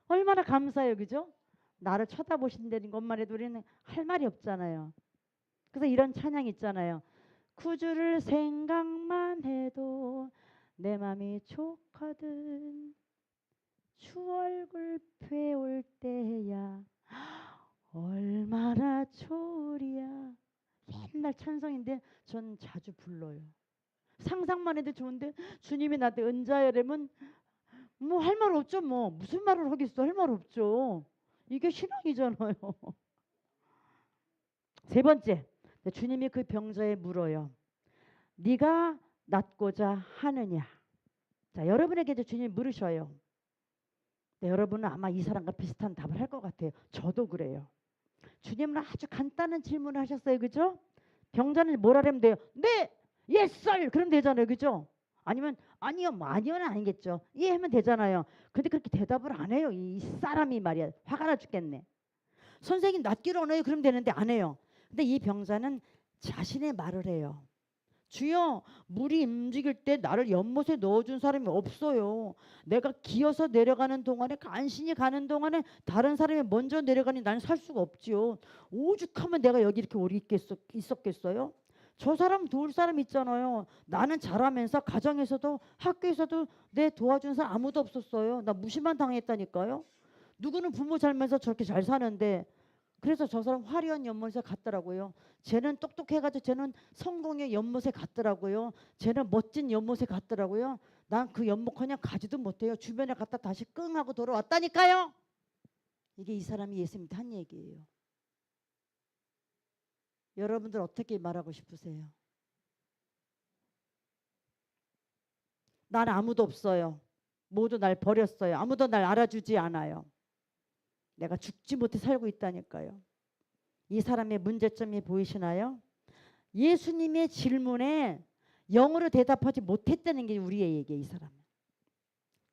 얼마나 감사해요. 그죠? 나를 쳐다보신다는 것만 해도 우리는 할 말이 없잖아요. 그래서 이런 찬양 있잖아요. 구주를 생각만 해도 내 맘이 좋거든. 주 얼굴 뵈올 때야 얼마나 좋으랴. 옛날 찬송인데 전 자주 불러요. 상상만 해도 좋은데 주님이 나한테 은자여라면 뭐 할 말 없죠. 뭐 무슨 말을 하겠어. 할 말 없죠. 이게 신앙이잖아요. 세 번째, 주님이 그 병자에 물어요. 네가 낫고자 하느냐. 자, 여러분에게 이제 주님이 물으셔요. 네, 여러분은 아마 이 사람과 비슷한 답을 할 것 같아요. 저도 그래요. 주님은 아주 간단한 질문을 하셨어요. 그죠? 병자는 뭐라 하면 돼요? 네! yes sir! 그러면 되잖아요. 그죠? 아니면 아니요. 뭐 아니요는 아니겠죠. 예 하면 되잖아요. 근데 그렇게 대답을 안 해요. 이 사람이 말이야. 화가 나 죽겠네. 선생님 낫기로 하네요. 그러면 되는데 안 해요. 근데 이 병자는 자신의 말을 해요. 주여, 물이 움직일 때 나를 연못에 넣어준 사람이 없어요. 내가 기어서 내려가는 동안에 간신히 가는 동안에 다른 사람이 먼저 내려가니 나는 살 수가 없지요. 오죽하면 내가 여기 이렇게 오래 있었겠어요? 저 사람 도울 사람 있잖아요. 나는 잘하면서 가정에서도 학교에서도 내 도와준 사람 아무도 없었어요. 나 무시만 당했다니까요. 누구는 부모 살면서 저렇게 잘 사는데 그래서 저 사람 화려한 연못에 갔더라고요. 쟤는 똑똑해가지고 쟤는 성공의 연못에 갔더라고요. 쟤는 멋진 연못에 갔더라고요. 난 그 연못 그냥 가지도 못해요. 주변에 갔다 다시 끙 하고 돌아왔다니까요. 이게 이 사람이 예수님한테 한 얘기예요. 여러분들 어떻게 말하고 싶으세요? 난 아무도 없어요. 모두 날 버렸어요. 아무도 날 알아주지 않아요. 내가 죽지 못해 살고 있다니까요. 이 사람의 문제점이 보이시나요? 예수님의 질문에 영어로 대답하지 못했다는 게 우리의 얘기예요. 이 사람은.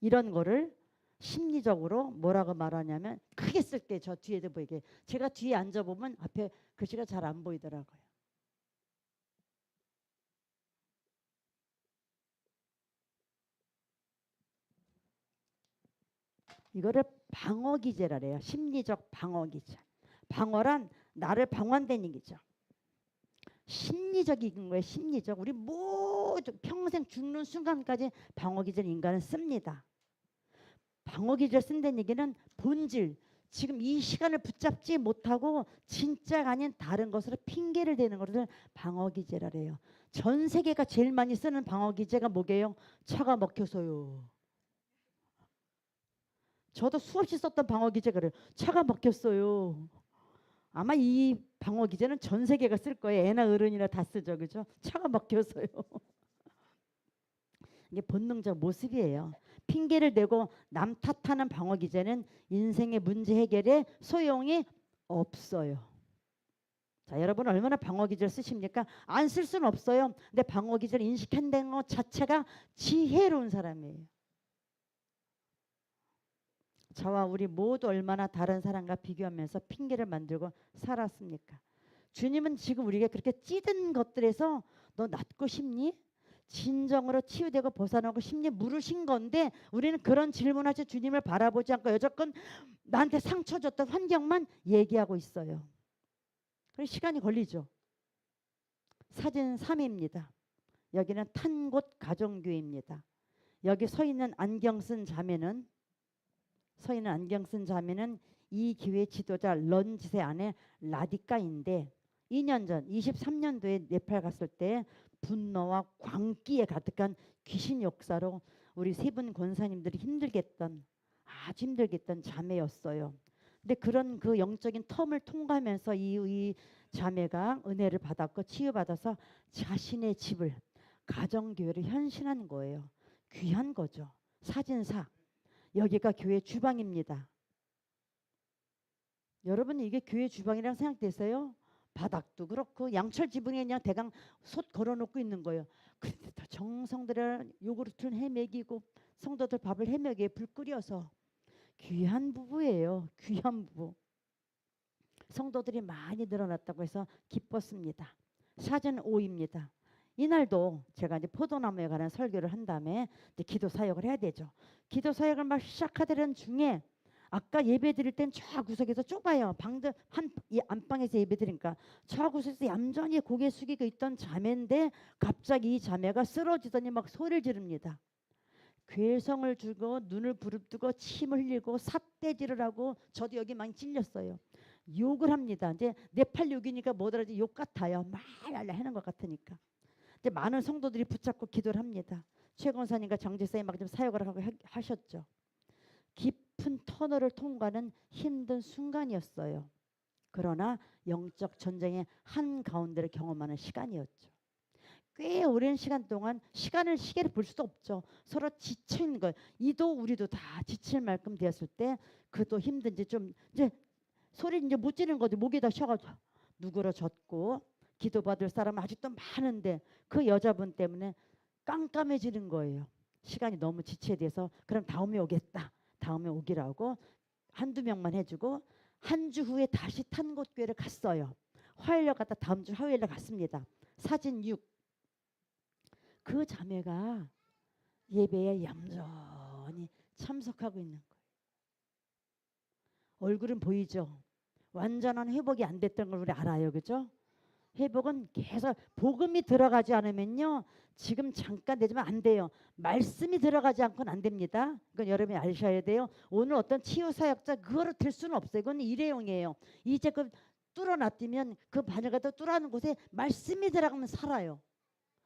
이런 거를 심리적으로 뭐라고 말하냐면 크게 쓸게. 저 뒤에도 보이게. 제가 뒤에 앉아보면 앞에 글씨가 잘 안 보이더라고요. 이거를 방어기제라 그래요. 심리적 방어기제. 방어란 나를 방어한다는 얘기죠. 심리적인 거예요. 심리적. 우리 모두 평생 죽는 순간까지 방어기제를 인간은 씁니다. 방어기제를 쓴다는 얘기는 본질, 지금 이 시간을 붙잡지 못하고 진짜가 아닌 다른 것으로 핑계를 대는 것을 방어기제라래요. 전 세계가 제일 많이 쓰는 방어기제가 뭐게요? 차가 막혀서요. 저도 수없이 썼던 방어기제 그래요. 차가 막혔어요. 아마 이 방어기제는 전 세계가 쓸 거예요. 애나 어른이나 다 쓰죠. 그죠? 차가 막혀서요. 이게 본능적 모습이에요. 핑계를 대고 남 탓하는 방어기제는 인생의 문제 해결에 소용이 없어요. 자, 여러분 얼마나 방어기제를 쓰십니까? 안 쓸 수는 없어요. 근데 방어기제를 인식한다는 것 자체가 지혜로운 사람이에요. 저와 우리 모두 얼마나 다른 사람과 비교하면서 핑계를 만들고 살았습니까? 주님은 지금 우리에게 그렇게 찌든 것들에서 너 낫고 싶니? 진정으로 치유되고 벗어나고 싶니? 물으신 건데 우리는 그런 질문하지 주님을 바라보지 않고 여태껏 나한테 상처 줬던 환경만 얘기하고 있어요. 그래서 시간이 걸리죠. 사진 3입니다. 여기는 탄곳 가정교회입니다. 여기 서 있는 안경 쓴 자매는 이 교회 지도자 런지세 아내 라디카인데 2년 전 23년도에 네팔 갔을 때 분노와 광기에 가득한 귀신 역사로 우리 세 분 권사님들이 아주 힘들게 했던 자매였어요. 근데 그런 그 영적인 텀을 통과하면서 이 자매가 은혜를 받았고 치유받아서 자신의 집을 가정교회를 현신한 거예요. 귀한 거죠. 사진사. 여기가 교회 주방입니다. 여러분 이게 교회 주방이랑 생각되세요? 바닥도 그렇고 양철 지붕에 그냥 대강 솥 걸어놓고 있는 거예요. 그런데 정성들을 요구르트를 해먹이고 성도들 밥을 해먹이에 불 끓여서 귀한 부부예요. 귀한 부부. 성도들이 많이 늘어났다고 해서 기뻤습니다. 사전 5입니다. 이날도 제가 이제 포도나무에 관한 설교를 한 다음에 이제 기도 사역을 해야 되죠. 기도 사역을 막 시작하던 중에 아까 예배 드릴 땐 저 구석에서 좁아요. 방들 이 안방에서 예배 드리니까 저 구석에서 얌전히 고개 숙이고 있던 자매인데 갑자기 이 자매가 쓰러지더니 막 소리를 지릅니다. 괴성을 주고 눈을 부릅뜨고 침을 흘리고 삿대질을 하고 저도 여기 많이 찔렸어요. 욕을 합니다. 이제 네팔 욕이니까 뭐더라도 욕 같아요. 말랄라 하는 것 같으니까. 이제 많은 성도들이 붙잡고 기도를 합니다. 최 권사님과 장제사님 막 좀 사역을 하고 하셨죠. 깊은 터널을 통과하는 힘든 순간이었어요. 그러나 영적 전쟁의 한가운데를 경험하는 시간이었죠. 꽤 오랜 시간 동안 시계를 볼 수도 없죠. 서로 지쳐 있는 거예요. 이도 우리도 다 지칠 만큼 되었을 때 그도 힘든지 좀 이제 소리 이제 못 지르는 거지. 목에다 쉬어가지고 누그러졌고 기도받을 사람은 아직도 많은데 그 여자분 때문에 깜깜해지는 거예요. 시간이 너무 지체돼서 그럼 다음에 오겠다. 다음에 오기라고 한두 명만 해주고 한 주 후에 다시 탄곳교회를 갔어요. 화요일날 갔다 다음 주 화요일날 갔습니다. 사진 6. 그 자매가 예배에 얌전히 참석하고 있는 거예요. 얼굴은 보이죠. 완전한 회복이 안 됐던 걸 우리 알아요. 그죠? 회복은 계속 복음이 들어가지 않으면요. 지금 잠깐 되지만 안 돼요. 말씀이 들어가지 않고는 안 됩니다. 그건 여러분이 아셔야 돼요. 오늘 어떤 치유사역자 그거를 들 수는 없어요. 그건 일회용이에요. 이제 그 뚫어놨으면 그 바늘가 또 뚫어놓은 곳에 말씀이 들어가면 살아요.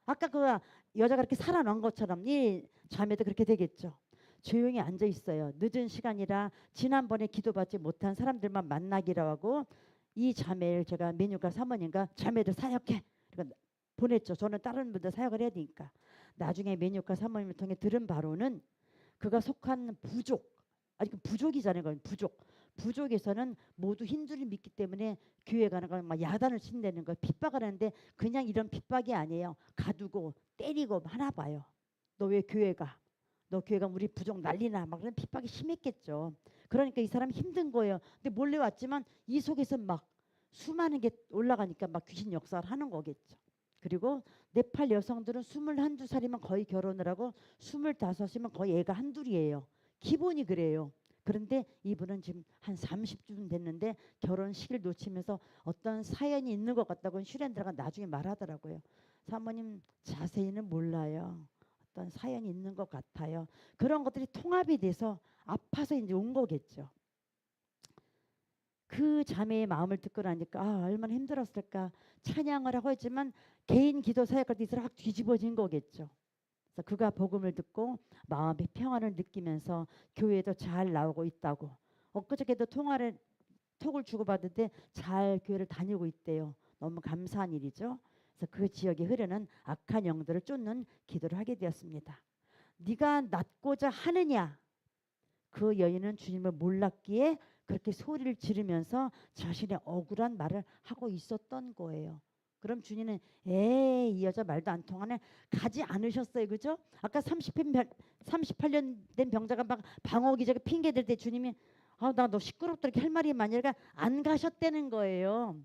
아까 그 여자가 이렇게 살아난 것처럼 이 자매도 그렇게 되겠죠. 조용히 앉아 있어요. 늦은 시간이라 지난번에 기도받지 못한 사람들만 만나기로 하고 이 자매를 제가 메뉴가 사모님과 자매들 사역해 그러니까 보냈죠. 저는 다른 분들 사역을 해야 되니까. 나중에 메뉴가 사모님을 통해 들은 바로는 그가 속한 부족 아니 그 부족이잖아요. 그건 부족에서는 모두 힌두를 믿기 때문에 교회 가는 걸 막 야단을 친다는 거 핍박을 하는데 그냥 이런 핍박이 아니에요. 가두고 때리고 하나 봐요. 너 왜 교회 가? 너 교회 가면 우리 부족 난리나 막 그런 핍박이 심했겠죠. 그러니까 이 사람 힘든 거예요. 근데 몰래 왔지만 이 속에서 막 수많은 게 올라가니까 막 귀신 역사를 하는 거겠죠. 그리고 네팔 여성들은 21~22살이면 거의 결혼을 하고 25이면 거의 애가 한둘이에요. 기본이 그래요. 그런데 이분은 지금 한 30쯤 됐는데 결혼식을 놓치면서 어떤 사연이 있는 것 같다고 슈렌드라가 나중에 말하더라고요. 사모님 자세히는 몰라요. 어떤 사연이 있는 것 같아요. 그런 것들이 통합이 돼서 아파서 이제 온 거겠죠. 그 자매의 마음을 듣고 나니까 얼마나 힘들었을까. 찬양을 하고 했지만 개인 기도 사역할 때 이스라 확 뒤집어진 거겠죠. 그래서 그가 복음을 듣고 마음의 평안을 느끼면서 교회도 잘 나오고 있다고. 엊그저께도 톡을 주고받은데 잘 교회를 다니고 있대요. 너무 감사한 일이죠. 그래서 그 지역에 흐르는 악한 영들을 쫓는 기도를 하게 되었습니다. 네가 낫고자 하느냐? 그 여인은 주님을 몰랐기에 그렇게 소리를 지르면서 자신의 억울한 말을 하고 있었던 거예요. 그럼 주님은 에이 이 여자 말도 안 통하네 가지 않으셨어요. 그죠? 아까 38년 된 병자가 막 방어 기적에 핑계 댈 때 주님이 나 너 시끄럽다 이렇게 할 말이 많으니까 안 가셨다는 거예요.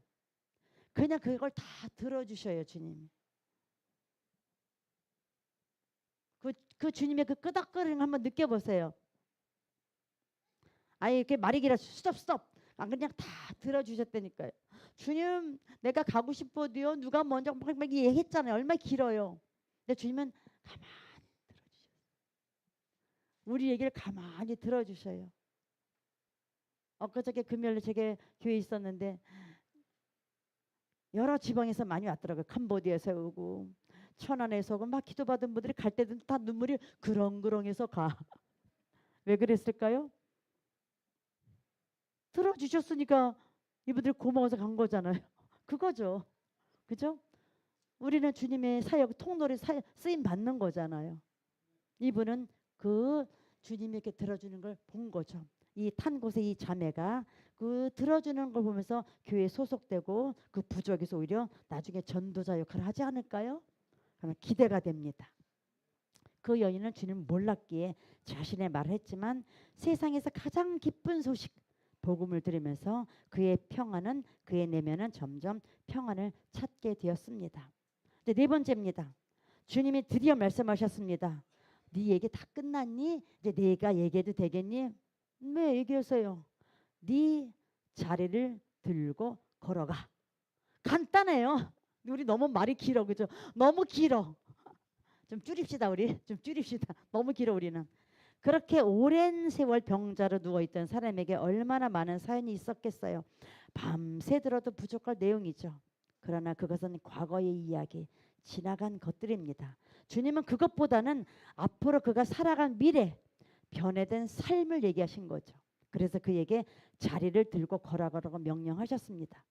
그냥 그걸 다 들어주셔요. 주님. 그 주님의 그 끄덕거리는 거 한번 느껴보세요. 아예 이렇게 말이 길어 스톱 안 그냥 다 들어주셨다니까요. 주님 내가 가고 싶어도요. 누가 먼저 막 얘기했잖아요. 얼마나 길어요. 근데 주님은 가만히 들어주셔요. 우리 얘기를 가만히 들어주셔요. 엊그저께 금요일에 제게 교회에 있었는데 여러 지방에서 많이 왔더라고요. 캄보디아에서 오고 천안에서 오고 막 기도받은 분들이 갈 때도 다 눈물이 그렁그렁해서 가. 왜 그랬을까요? 들어주셨으니까 이분들이 고마워서 간 거잖아요. 그거죠. 그죠? 우리는 주님의 사역 통로를 쓰임 받는 거잖아요. 이분은 그 주님에게 들어주는 걸 본 거죠. 이 탄 곳에 이 자매가 그 들어주는 걸 보면서 교회에 소속되고 그 부족에서 오히려 나중에 전도자 역할을 하지 않을까요? 그러면 기대가 됩니다. 그 여인은 주님 몰랐기에 자신의 말을 했지만 세상에서 가장 기쁜 소식 복음을 들으면서 그의 평안은 그의 내면은 점점 평안을 찾게 되었습니다. 이제 네 번째입니다. 주님이 드디어 말씀하셨습니다. 네 얘기 다 끝났니? 이제 내가 얘기해도 되겠니? 네, 얘기하세요. 네 자리를 들고 걸어가. 간단해요. 우리 너무 말이 길어, 그죠? 너무 길어. 좀 줄입시다, 우리. 좀 줄입시다. 너무 길어, 우리는. 그렇게 오랜 세월 병자로 누워있던 사람에게 얼마나 많은 사연이 있었겠어요. 밤새들어도 부족할 내용이죠. 그러나 그것은 과거의 이야기, 지나간 것들입니다. 주님은 그것보다는 앞으로 그가 살아갈 미래, 변화된 삶을 얘기하신 거죠. 그래서 그에게 자리를 들고 걸어가라고 명령하셨습니다.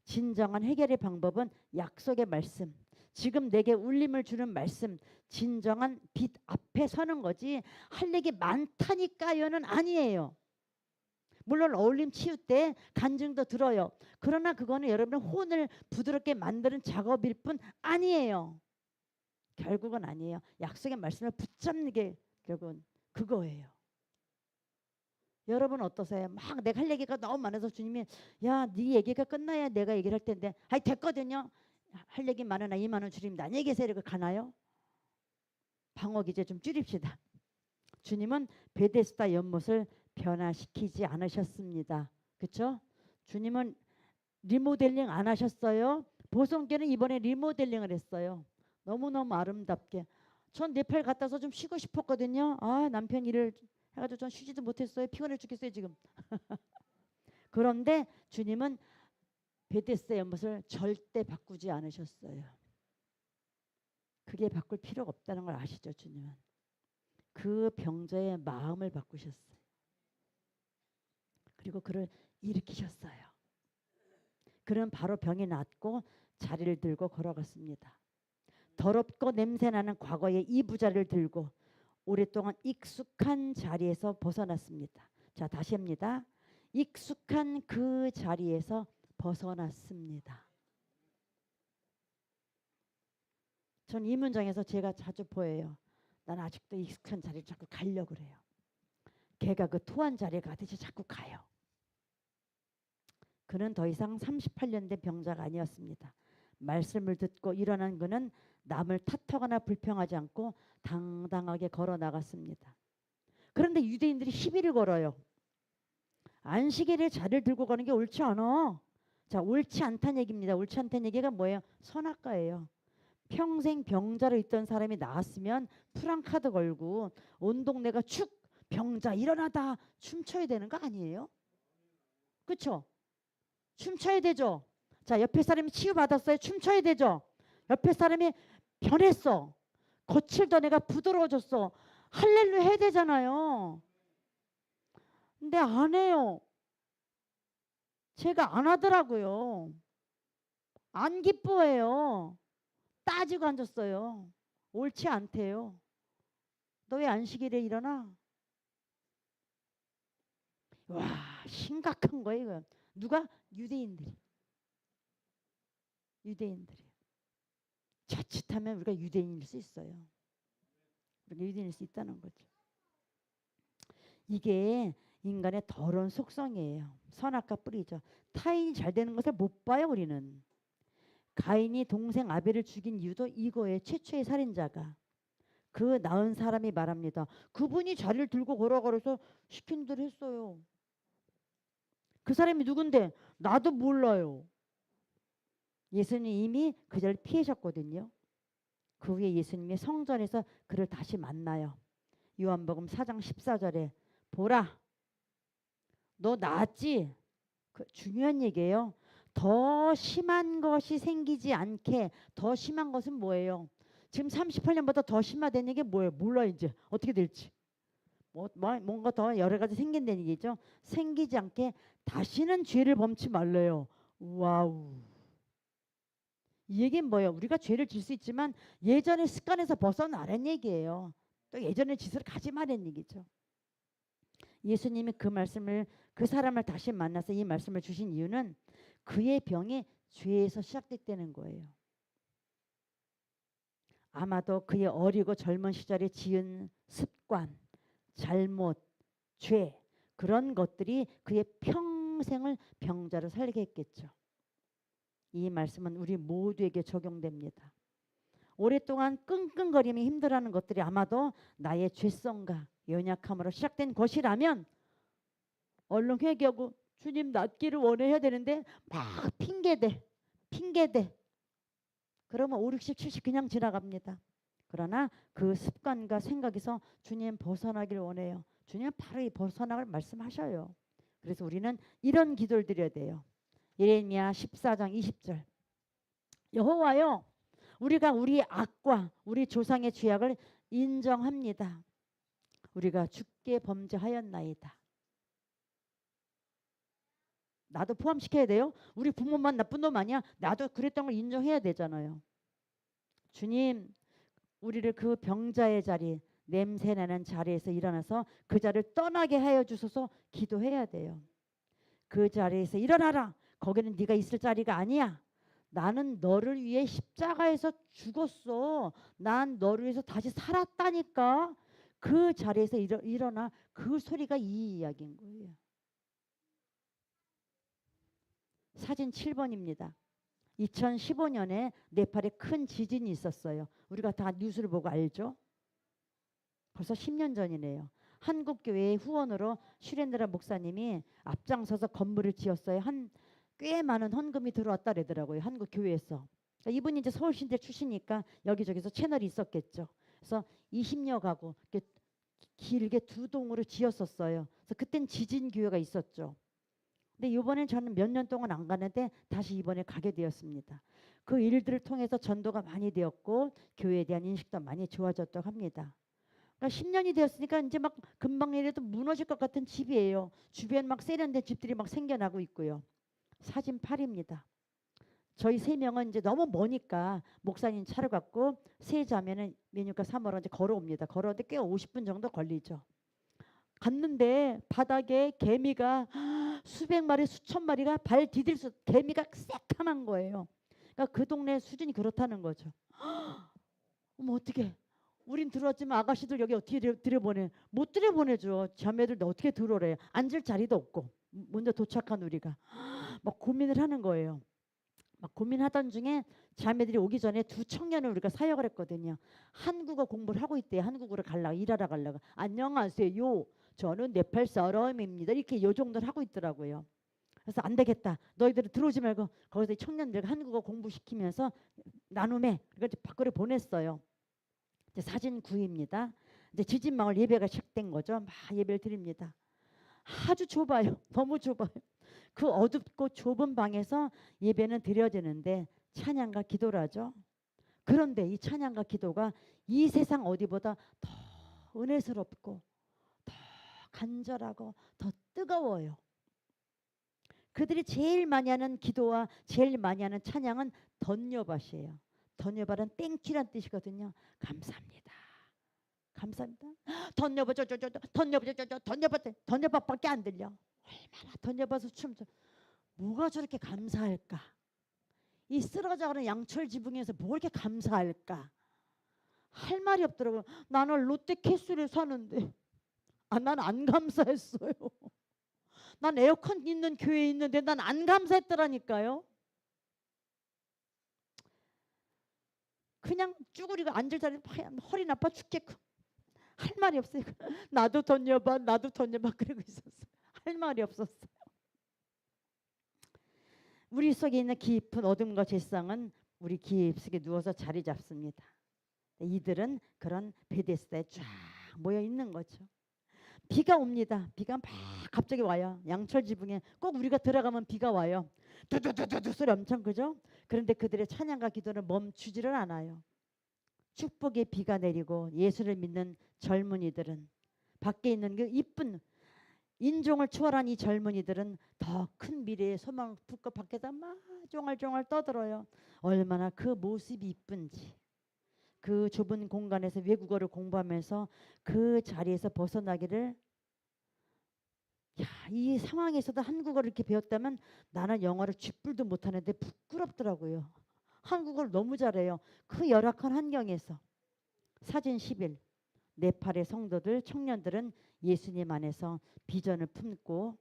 진정한 해결의 방법은 약속의 말씀, 지금 내게 울림을 주는 말씀, 진정한 빛 앞에 서는 거지 할 얘기 많다니까요는 아니에요. 물론 어울림 치유 때 간증도 들어요. 그러나 그거는 여러분의 혼을 부드럽게 만드는 작업일 뿐 아니에요. 결국은 아니에요. 약속의 말씀을 붙잡는 게 결국은 그거예요. 여러분 어떠세요? 막 내가 할 얘기가 너무 많아서 주님이 야, 네 얘기가 끝나야 내가 얘기를 할 텐데 아이 됐거든요. 할 얘기 많으나 2만 원 줄입니다. 안녕히 계세요. 이렇게 가나요? 방어 기제 좀 줄입시다. 주님은 베데스다 연못을 변화시키지 않으셨습니다. 그렇죠? 주님은 리모델링 안 하셨어요. 보성교는 이번에 리모델링을 했어요. 너무너무 아름답게. 전 네팔 갔다 와서 좀 쉬고 싶었거든요. 남편 일을 해가지고 전 쉬지도 못했어요. 피곤해 죽겠어요 지금. 그런데 주님은 베데스다 연못을 절대 바꾸지 않으셨어요. 그게 바꿀 필요가 없다는 걸 아시죠, 주님은. 그 병자의 마음을 바꾸셨어요. 그리고 그를 일으키셨어요. 그는 바로 병이 낫고 자리를 들고 걸어갔습니다. 더럽고 냄새나는 과거의 이 부자를 들고 오랫동안 익숙한 자리에서 벗어났습니다. 자, 다시 합니다. 익숙한 그 자리에서 벗어났습니다. 전 이 문장에서 제가 자주 보여요. 난 아직도 익숙한 자리를 자꾸 가려고 그래요. 걔가 그 토한 자리에 가듯이 자꾸 가요. 그는 더 이상 38년 된 병자가 아니었습니다. 말씀을 듣고 일어난 그는 남을 탓하거나 불평하지 않고 당당하게 걸어 나갔습니다. 그런데 유대인들이 시비를 걸어요. 안식일에 자리를 들고 가는 게 옳지 않아. 자, 옳지 않다는 얘기입니다. 옳지 않다는 얘기가 뭐예요? 선악과예요. 평생 병자로 있던 사람이 나았으면 프랑카드 걸고 온 동네가 축 병자 일어나다 춤춰야 되는 거 아니에요? 그렇죠? 춤춰야 되죠. 자, 옆에 사람이 치유받았어요. 춤춰야 되죠. 옆에 사람이 변했어. 거칠던 애가 부드러워졌어. 할렐루야 해야 되잖아요. 근데 안 해요. 제가 안 하더라고요. 안 기뻐해요. 따지고 앉았어요. 옳지 않대요. 너 왜 안식일에 일어나? 와, 심각한 거예요. 이거. 누가? 유대인들이. 유대인들이. 자칫하면 우리가 유대인일 수 있어요. 우리가 유대인일 수 있다는 거죠. 이게 인간의 더러운 속성이에요. 선악과 뿌리죠. 타인이 잘 되는 것을 못 봐요, 우리는. 가인이 동생 아벨을 죽인 이유도 이거예요. 최초의 살인자가. 그 나은 사람이 말합니다. 그분이 자리를 들고 걸어가서 시킨 대로 했어요. 그 사람이 누군데? 나도 몰라요. 예수님이 이미 그 자리를 피하셨거든요. 그 후에 예수님이 성전에서 그를 다시 만나요. 요한복음 4장 14절에 보라, 너 나았지? 그 중요한 얘기예요. 더 심한 것이 생기지 않게. 더 심한 것은 뭐예요? 지금 38년보다 더 심화된 게 뭐예요? 몰라 이제 어떻게 될지. 뭔가 더 여러 가지 생긴다는 얘기죠. 생기지 않게 다시는 죄를 범치 말래요. 와우. 이 얘기는 뭐예요? 우리가 죄를 질 수 있지만 예전의 습관에서 벗어나라는 얘기예요. 또 예전의 짓을 가지 말라는 얘기죠. 예수님이 그 사람을 다시 만나서 이 말씀을 주신 이유는 그의 병이 죄에서 시작됐다는 거예요. 아마도 그의 어리고 젊은 시절에 지은 습관, 잘못, 죄 그런 것들이 그의 평생을 병자로 살게 했겠죠. 이 말씀은 우리 모두에게 적용됩니다. 오랫동안 끙끙거리며 힘들어하는 것들이 아마도 나의 죄성과 연약함으로 시작된 것이라면 얼른 회개하고 주님 낫기를 원해야 되는데 막 핑계대. 그러면 5, 60, 70 그냥 지나갑니다. 그러나 그 습관과 생각에서 주님 벗어나길 원해요. 주님 바로 이 벗어나길 말씀하셔요. 그래서 우리는 이런 기도를 드려야 돼요. 예레미야 14장 20절. 여호와여, 우리가 우리의 악과 우리 조상의 죄악을 인정합니다. 우리가 주께 범죄하였나이다. 나도 포함시켜야 돼요. 우리 부모만 나쁜 놈 아니야. 나도 그랬던 걸 인정해야 되잖아요. 주님, 우리를 그 병자의 자리, 냄새나는 자리에서 일어나서 그 자리를 떠나게 하여 주소서 기도해야 돼요. 그 자리에서 일어나라. 거기는 네가 있을 자리가 아니야. 나는 너를 위해 십자가에서 죽었어. 난 너를 위해서 다시 살았다니까. 그 자리에서 일어나. 그 소리가 이 이야기인 거예요. 사진 7번입니다. 2015년에 네팔에 큰 지진이 있었어요. 우리가 다 뉴스를 보고 알죠? 벌써 10년 전이네요. 한국교회의 후원으로 슈렌드라 목사님이 앞장서서 건물을 지었어요. 꽤 많은 헌금이 들어왔다 그러더라고요. 한국교회에서. 그러니까 이분이 이제 서울신대 출신이니까 여기저기서 채널이 있었겠죠. 그래서 20여 가구 길게 두 동으로 지었었어요. 그래서 그땐 지진교회가 있었죠. 근데 이번엔 저는 몇 년 동안 안 가는데 다시 이번에 가게 되었습니다. 그 일들을 통해서 전도가 많이 되었고 교회에 대한 인식도 많이 좋아졌다고 합니다. 그러니까 10년이 되었으니까 이제 막 금방 내려도 무너질 것 같은 집이에요. 주변 막 세련된 집들이 막 생겨나고 있고요. 사진 8입니다. 저희 3명은 이제 너무 머니까 목사님 차를 갖고 세 자매는 메뉴가 3호로 이제 걸어옵니다. 걸어오는데 꽤 50분 정도 걸리죠. 갔는데 바닥에 개미가 수백 마리 수천 마리가 발 디딜 수 개미가 새카만 거예요. 그러니까 그 동네 수준이 그렇다는 거죠. 어머 어떻게 우린 들어왔지만 아가씨들 여기 어떻게 들여보내? 못 들여보내죠. 자매들 어떻게 들어오래요? 앉을 자리도 없고 먼저 도착한 우리가 막 고민을 하는 거예요. 막 고민하던 중에 자매들이 오기 전에 두 청년을 우리가 사역을 했거든요. 한국어 공부를 하고 있대요. 한국어를 일하러 가려고. 안녕하세요. 저는 네팔 사람입니다. 이렇게 요 정도를 하고 있더라고요. 그래서 안 되겠다. 너희들은 들어오지 말고 거기서 청년들 한국어 공부시키면서 나눔해. 그래서 밖으로 보냈어요. 이제 사진 9입니다. 이제 지진마을 예배가 시작된 거죠. 막 예배를 드립니다. 아주 좁아요. 너무 좁아요. 그 어둡고 좁은 방에서 예배는 드려지는데 찬양과 기도라죠. 그런데 이 찬양과 기도가 이 세상 어디보다 더 은혜스럽고 더 간절하고 더 뜨거워요. 그들이 제일 많이 하는 기도와 제일 많이 하는 찬양은 덧녀밭이에요. 덧녀밭은 땡큐란 뜻이거든요. 감사합니다. 감사합니다. 덧녀밭 저저저 덧녀밭 저저 덧녀밭밖에 안 들려. 얼마나 덧녀밭을 춤춰. 뭐가 저렇게 감사할까? 이 쓰러져가는 양철 지붕에서 뭐 이렇게 감사할까? 할 말이 없더라고요. 나는 롯데 캐슬에 사는데 난 안 감사했어요. 난 에어컨 있는 교회에 있는데 난 안 감사했더라니까요. 그냥 쭈그리고 앉을 자리에 허리 나빠 죽겠고 할 말이 없어요. 나도 덧녀봐 나도 덧녀봐 그러고 있었어요. 할 말이 없었어요. 우리 속에 있는 깊은 어둠과 죄성은 우리 깊숙이 누워서 자리 잡습니다. 이들은 그런 베데스다에 쫙 모여 있는 거죠. 비가 옵니다. 비가 막 갑자기 와요. 양철 지붕에 꼭 우리가 들어가면 비가 와요. 두두두두 소리 엄청 크죠? 그런데 그들의 찬양과 기도는 멈추지를 않아요. 축복의 비가 내리고 예수를 믿는 젊은이들은 밖에 있는 그 이쁜 인종을 초월한 이 젊은이들은 더 큰 미래의 소망을 품고 밖에다 막 쫑알쫑알 떠들어요. 얼마나 그 모습이 이쁜지. 그 좁은 공간에서 외국어를 공부하면서 그 자리에서 벗어나기를 이 상황에서도 한국어를 이렇게 배웠다면 나는 영어를 쥐뿔도 못하는데 부끄럽더라고요. 한국어를 너무 잘해요. 그 열악한 환경에서. 사진 10일 네팔의 성도들 청년들은 예수님 안에서 비전을 품고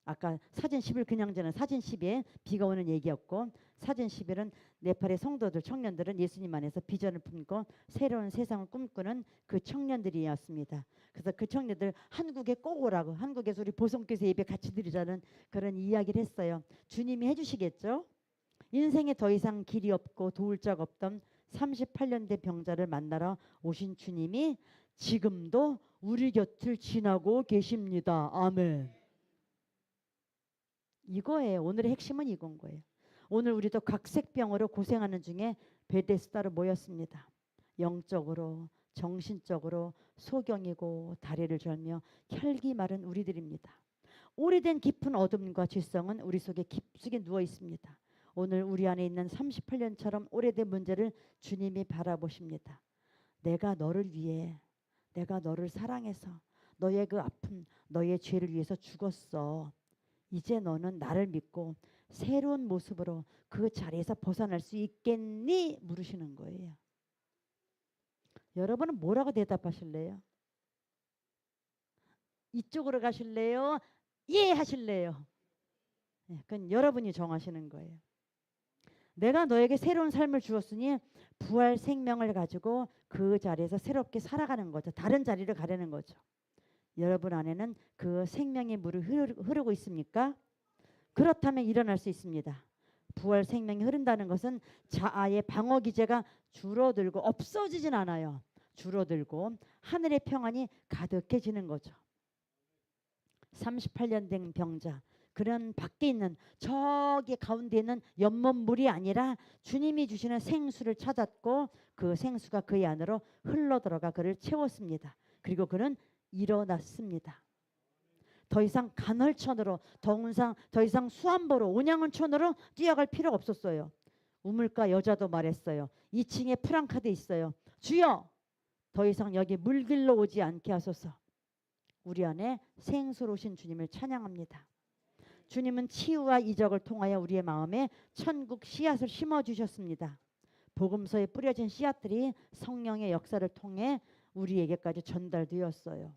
아까 사진 10일 그냥저는 사진 10에 비가 오는 얘기였고 사진 10일은 네팔의 성도들 청년들은 예수님 안에서 비전을 품고 새로운 세상을 꿈꾸는 그 청년들이었습니다. 그래서 그 청년들 한국에 꼭 오라고 한국에서 우리 보성교회 예배 같이 드리자는 그런 이야기를 했어요. 주님이 해주시겠죠. 인생에 더 이상 길이 없고 도울 적 없던 38년 된 병자를 만나러 오신 주님이 지금도 우리 곁을 지나고 계십니다. 아멘. 이거예요. 오늘의 핵심은 이건 거예요. 오늘 우리도 각색병으로 고생하는 중에 베데스다로 모였습니다. 영적으로 정신적으로 소경이고 다리를 절며 혈기 마른 우리들입니다. 오래된 깊은 어둠과 죄성은 우리 속에 깊숙이 누워 있습니다. 오늘 우리 안에 있는 38년처럼 오래된 문제를 주님이 바라보십니다. 내가 너를 위해 내가 너를 사랑해서 너의 그 아픔 너의 죄를 위해서 죽었어. 이제 너는 나를 믿고 새로운 모습으로 그 자리에서 벗어날 수 있겠니? 물으시는 거예요. 여러분은 뭐라고 대답하실래요? 이쪽으로 가실래요? 예 하실래요? 그건 여러분이 정하시는 거예요. 내가 너에게 새로운 삶을 주었으니 부활 생명을 가지고 그 자리에서 새롭게 살아가는 거죠. 다른 자리를 가려는 거죠. 여러분 안에는 그 생명의 물이 흐르고 있습니까? 그렇다면 일어날 수 있습니다. 부활 생명이 흐른다는 것은 자아의 방어 기제가 줄어들고 없어지진 않아요. 줄어들고 하늘의 평안이 가득해지는 거죠. 38년 된 병자 그런 밖에 있는 저기 가운데 있는 연못물이 아니라 주님이 주시는 생수를 찾았고 그 생수가 그의 안으로 흘러들어가 그를 채웠습니다. 그리고 그는 일어났습니다. 더 이상 간헐천으로 더 이상 수암보로 온양은천으로 뛰어갈 필요가 없었어요. 우물가 여자도 말했어요. 2층에 프랑카드 있어요. 주여 더 이상 여기 물길로 오지 않게 하소서. 우리 안에 생수로우신 주님을 찬양합니다. 주님은 치유와 이적을 통하여 우리의 마음에 천국 씨앗을 심어주셨습니다. 복음서에 뿌려진 씨앗들이 성령의 역사를 통해 우리에게까지 전달되었어요.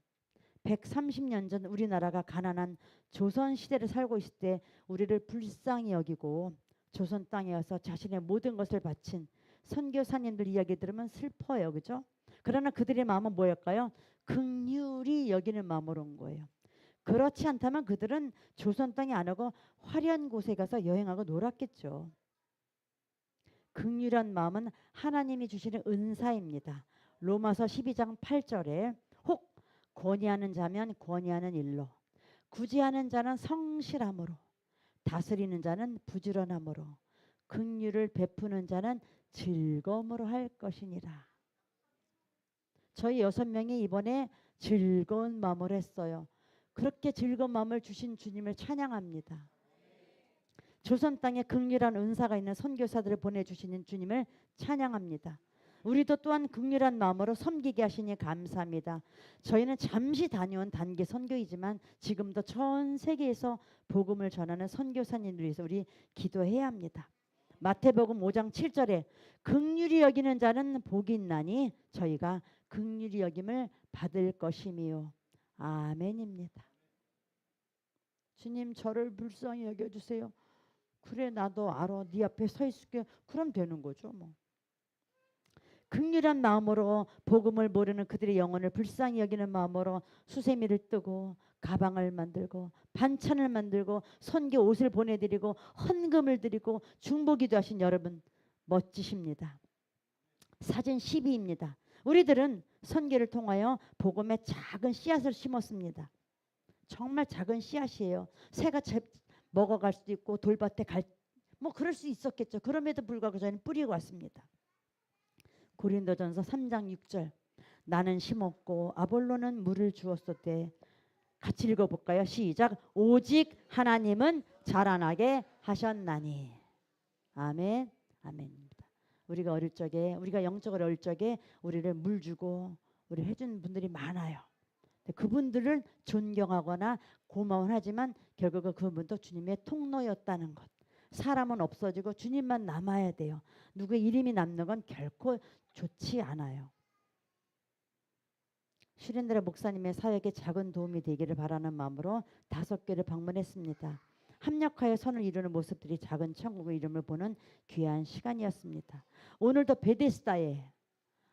130년 전 우리나라가 가난한 조선시대를 살고 있을 때 우리를 불쌍히 여기고 조선 땅에 와서 자신의 모든 것을 바친 선교사님들 이야기 들으면 슬퍼요. 그죠? 그러나 그들의 마음은 뭐였까요? 긍휼히 여기는 마음으로 온 거예요. 그렇지 않다면 그들은 조선 땅에 안 오고 화려한 곳에 가서 여행하고 놀았겠죠. 긍휼한 마음은 하나님이 주시는 은사입니다. 로마서 12장 8절에 혹 권위하는 자면 권위하는 일로, 구제하는 자는 성실함으로, 다스리는 자는 부지런함으로, 긍휼을 베푸는 자는 즐거움으로 할 것이니라. 저희 6명이 이번에 즐거운 마음을 했어요. 그렇게 즐거운 마음을 주신 주님을 찬양합니다. 조선 땅에 긍휼한 은사가 있는 선교사들을 보내주시는 주님을 찬양합니다. 우리도 또한 긍휼한 마음으로 섬기게 하시니 감사합니다. 저희는 잠시 다녀온 단기 선교이지만 지금도 전 세계에서 복음을 전하는 선교사님들 위해서 우리 기도해야 합니다. 마태복음 5장 7절에 긍휼히 여기는 자는 복이 있나니 저희가 긍휼히 여김을 받을 것이미요. 아멘입니다. 주님 저를 불쌍히 여겨주세요. 그래 나도 알아. 네 앞에 서 있을게. 그럼 되는 거죠 뭐. 긍휼한 마음으로 복음을 모르는 그들의 영혼을 불쌍히 여기는 마음으로 수세미를 뜨고 가방을 만들고 반찬을 만들고 선교 옷을 보내드리고 헌금을 드리고 중보기도 하신 여러분 멋지십니다. 사진 12입니다. 우리들은 선교를 통하여 복음의 작은 씨앗을 심었습니다. 정말 작은 씨앗이에요. 새가 먹어갈 수도 있고 돌밭에 뭐 그럴 수 있었겠죠. 그럼에도 불구하고 저희는 뿌리고 왔습니다. 고린도전서 3장 6절 나는 심었고 아볼로는 물을 주었었대. 같이 읽어볼까요? 시작. 오직 하나님은 자라나게 하셨나니. 아멘. 아멘입니다. 우리가 어릴 적에 우리가 영적으로 어릴 적에 우리를 물 주고 우리 해준 분들이 많아요. 그분들을 존경하거나 고마워하지만 결국은 그분도 주님의 통로였다는 것. 사람은 없어지고 주님만 남아야 돼요. 누구의 이름이 남는 건 결코 좋지 않아요. 슈렌드라 목사님의 사역에 작은 도움이 되기를 바라는 마음으로 5교를 방문했습니다. 합력하여 선을 이루는 모습들이 작은 천국의 이름을 보는 귀한 시간이었습니다. 오늘도 베데스다에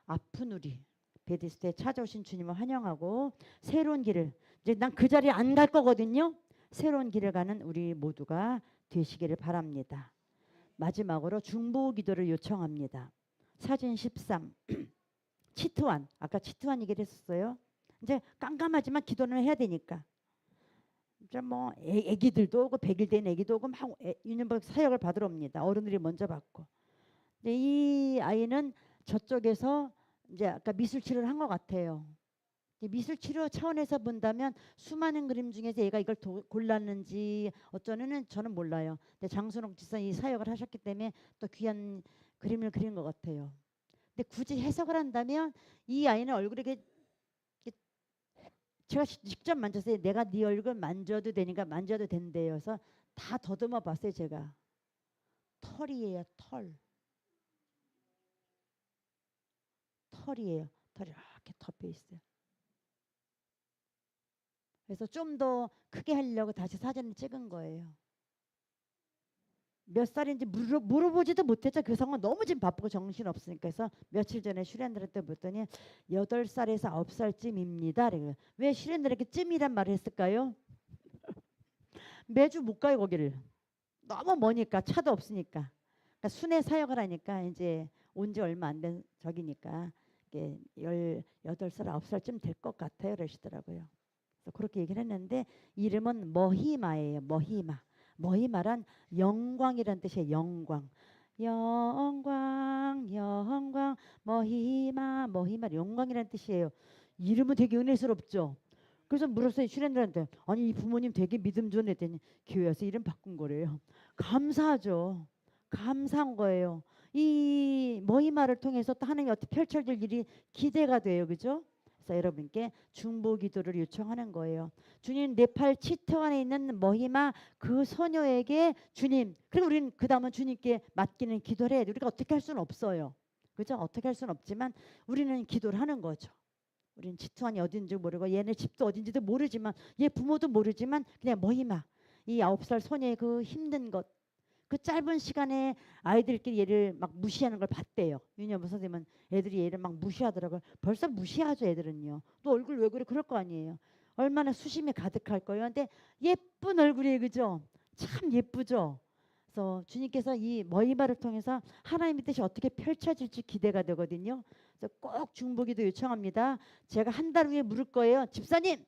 아픈 우리 베데스다에 찾아오신 주님을 환영하고 새로운 길을 이제 난 그 자리에 안 갈 거거든요. 새로운 길을 가는 우리 모두가 되시기를 바랍니다. 마지막으로 중보 기도를 요청합니다. 사진 13 치트완 아까 치트완 얘기를 했었어요. 이제 깜깜하지만 기도는 해야 되니까 이제 뭐 애기들도 오고 100일 된 애기도 오고 막 유년복 사역을 받으러 옵니다. 어른들이 먼저 받고. 근데 이 아이는 저쪽에서 이제 아까 미술 치료를 한 것 같아요. 미술 치료 차원에서 본다면 수많은 그림 중에서 얘가 이걸 골랐는지 어쩌는 저는 몰라요. 근데 장순옥 지사님 이 사역을 하셨기 때문에 또 귀한 그림을 그린 것 같아요. 근데 굳이 해석을 한다면 이 아이는 얼굴에 제가 직접 만졌어요. 내가 네 얼굴 만져도 되니까 만져도 된대요. 그래서 다 더듬어 봤어요. 제가 털이에요. 털이에요. 털이 이렇게 덮여 있어요. 그래서 좀 더 크게 하려고 다시 사진을 찍은 거예요. 몇 살인지 물어보지도 못했죠. 그 상황 너무 지금 바쁘고 정신 없으니까. 그래서 며칠 전에 슈렌들한테 묻더니 8살에서 9살쯤입니다. 왜 슈렌들에게 쯤이란 말을 했을까요? 매주 못 가요 거기를. 너무 머니까 차도 없으니까. 그러니까 순회 사역을 하니까 이제 온 지 얼마 안 된 적이니까 18살 9살쯤 될 것 같아요 그러시더라고요. 그래서 그렇게 얘기를 했는데 이름은 머히마예요. 머히마란 영광이란 뜻이에요. 영광 머히마 영광이란 뜻이에요. 이름은 되게 은혜스럽죠. 그래서 물었어요. 슈렌들한테 아니 이 부모님 되게 믿음 좋은 했더니 교회에서 이름 바꾼 거래요. 감사하죠. 감사한 거예요. 이 머히마를 통해서 또 하나님이 어떻게 펼쳐질 일이 기대가 돼요. 그죠? 그래서 여러분께 중보 기도를 요청하는 거예요. 주님 네팔 치트완에 있는 머히마 그 소녀에게 주님 그리고 우리는 그 다음은 주님께 맡기는 기도를 해야 돼. 우리가 어떻게 할 수는 없어요. 그죠? 어떻게 할 수는 없지만 우리는 기도를 하는 거죠. 우리는 치트완이 어딘지 모르고 얘네 집도 어딘지도 모르지만 얘 부모도 모르지만 그냥 머히마 이 9살 소녀의 그 힘든 것 그 짧은 시간에 아이들끼리 얘를 막 무시하는 걸 봤대요. 윤여부 선생님은 애들이 얘를 막 무시하더라고요. 벌써 무시하죠 애들은요. 또 얼굴 왜 그래 그럴 거 아니에요. 얼마나 수심이 가득할 거예요. 근데 예쁜 얼굴이에요. 그죠? 참 예쁘죠? 그래서 주님께서 이 머리말을 통해서 하나님의 뜻이 어떻게 펼쳐질지 기대가 되거든요. 그래서 꼭 중보기도 요청합니다. 제가 한 달 후에 물을 거예요. 집사님,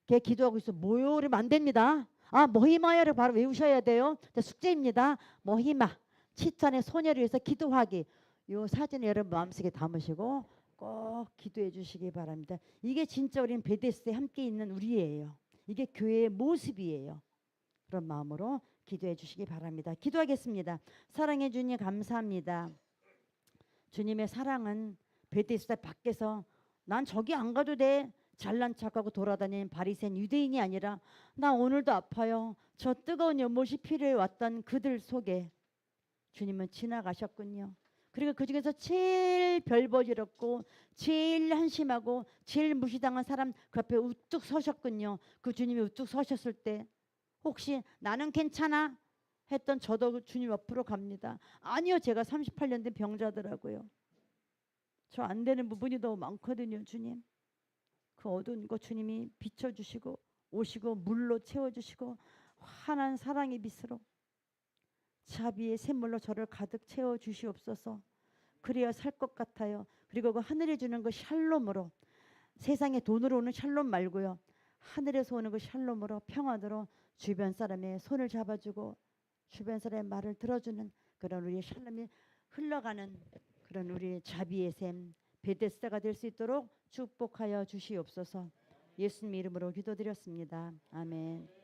걔 기도하고 있어. 뭐요? 그러면 안 됩니다. 아, 머히마야를 바로 외우셔야 돼요. 자, 숙제입니다. 머히마, 치찬의 소녀를 위해서 기도하기. 요 사진 여러분 마음속에 담으시고 꼭 기도해 주시기 바랍니다. 이게 진짜 우리는 베데스에 함께 있는 우리예요. 이게 교회의 모습이에요. 그런 마음으로 기도해 주시기 바랍니다. 기도하겠습니다. 사랑해 주님 감사합니다. 주님의 사랑은 베데스다 밖에서 난 저기 안 가도 돼. 잘난 척하고 돌아다니는 바리새인 유대인이 아니라 나 오늘도 아파요. 저 뜨거운 연못이 필요해 왔던 그들 속에 주님은 지나가셨군요. 그리고 그 중에서 제일 별버지럽고 제일 한심하고 제일 무시당한 사람 그 앞에 우뚝 서셨군요. 그 주님이 우뚝 서셨을 때 혹시 나는 괜찮아 했던 저도 주님 옆으로 갑니다. 아니요, 제가 38년 된 병자더라고요. 저 안 되는 부분이 너무 많거든요. 주님, 그 어두운 거 주님이 비춰주시고 오시고 물로 채워주시고 환한 사랑의 빛으로 자비의 샘물로 저를 가득 채워주시옵소서. 그래야 살 것 같아요. 그리고 그 하늘에 주는 그 샬롬으로, 세상에 돈으로 오는 샬롬 말고요, 하늘에서 오는 그 샬롬으로 평안으로 주변 사람의 손을 잡아주고 주변 사람의 말을 들어주는 그런 우리의 샬롬이 흘러가는 그런 우리의 자비의 샘 베데스다가 될 수 있도록 축복하여 주시옵소서. 예수님 이름으로 기도드렸습니다. 아멘.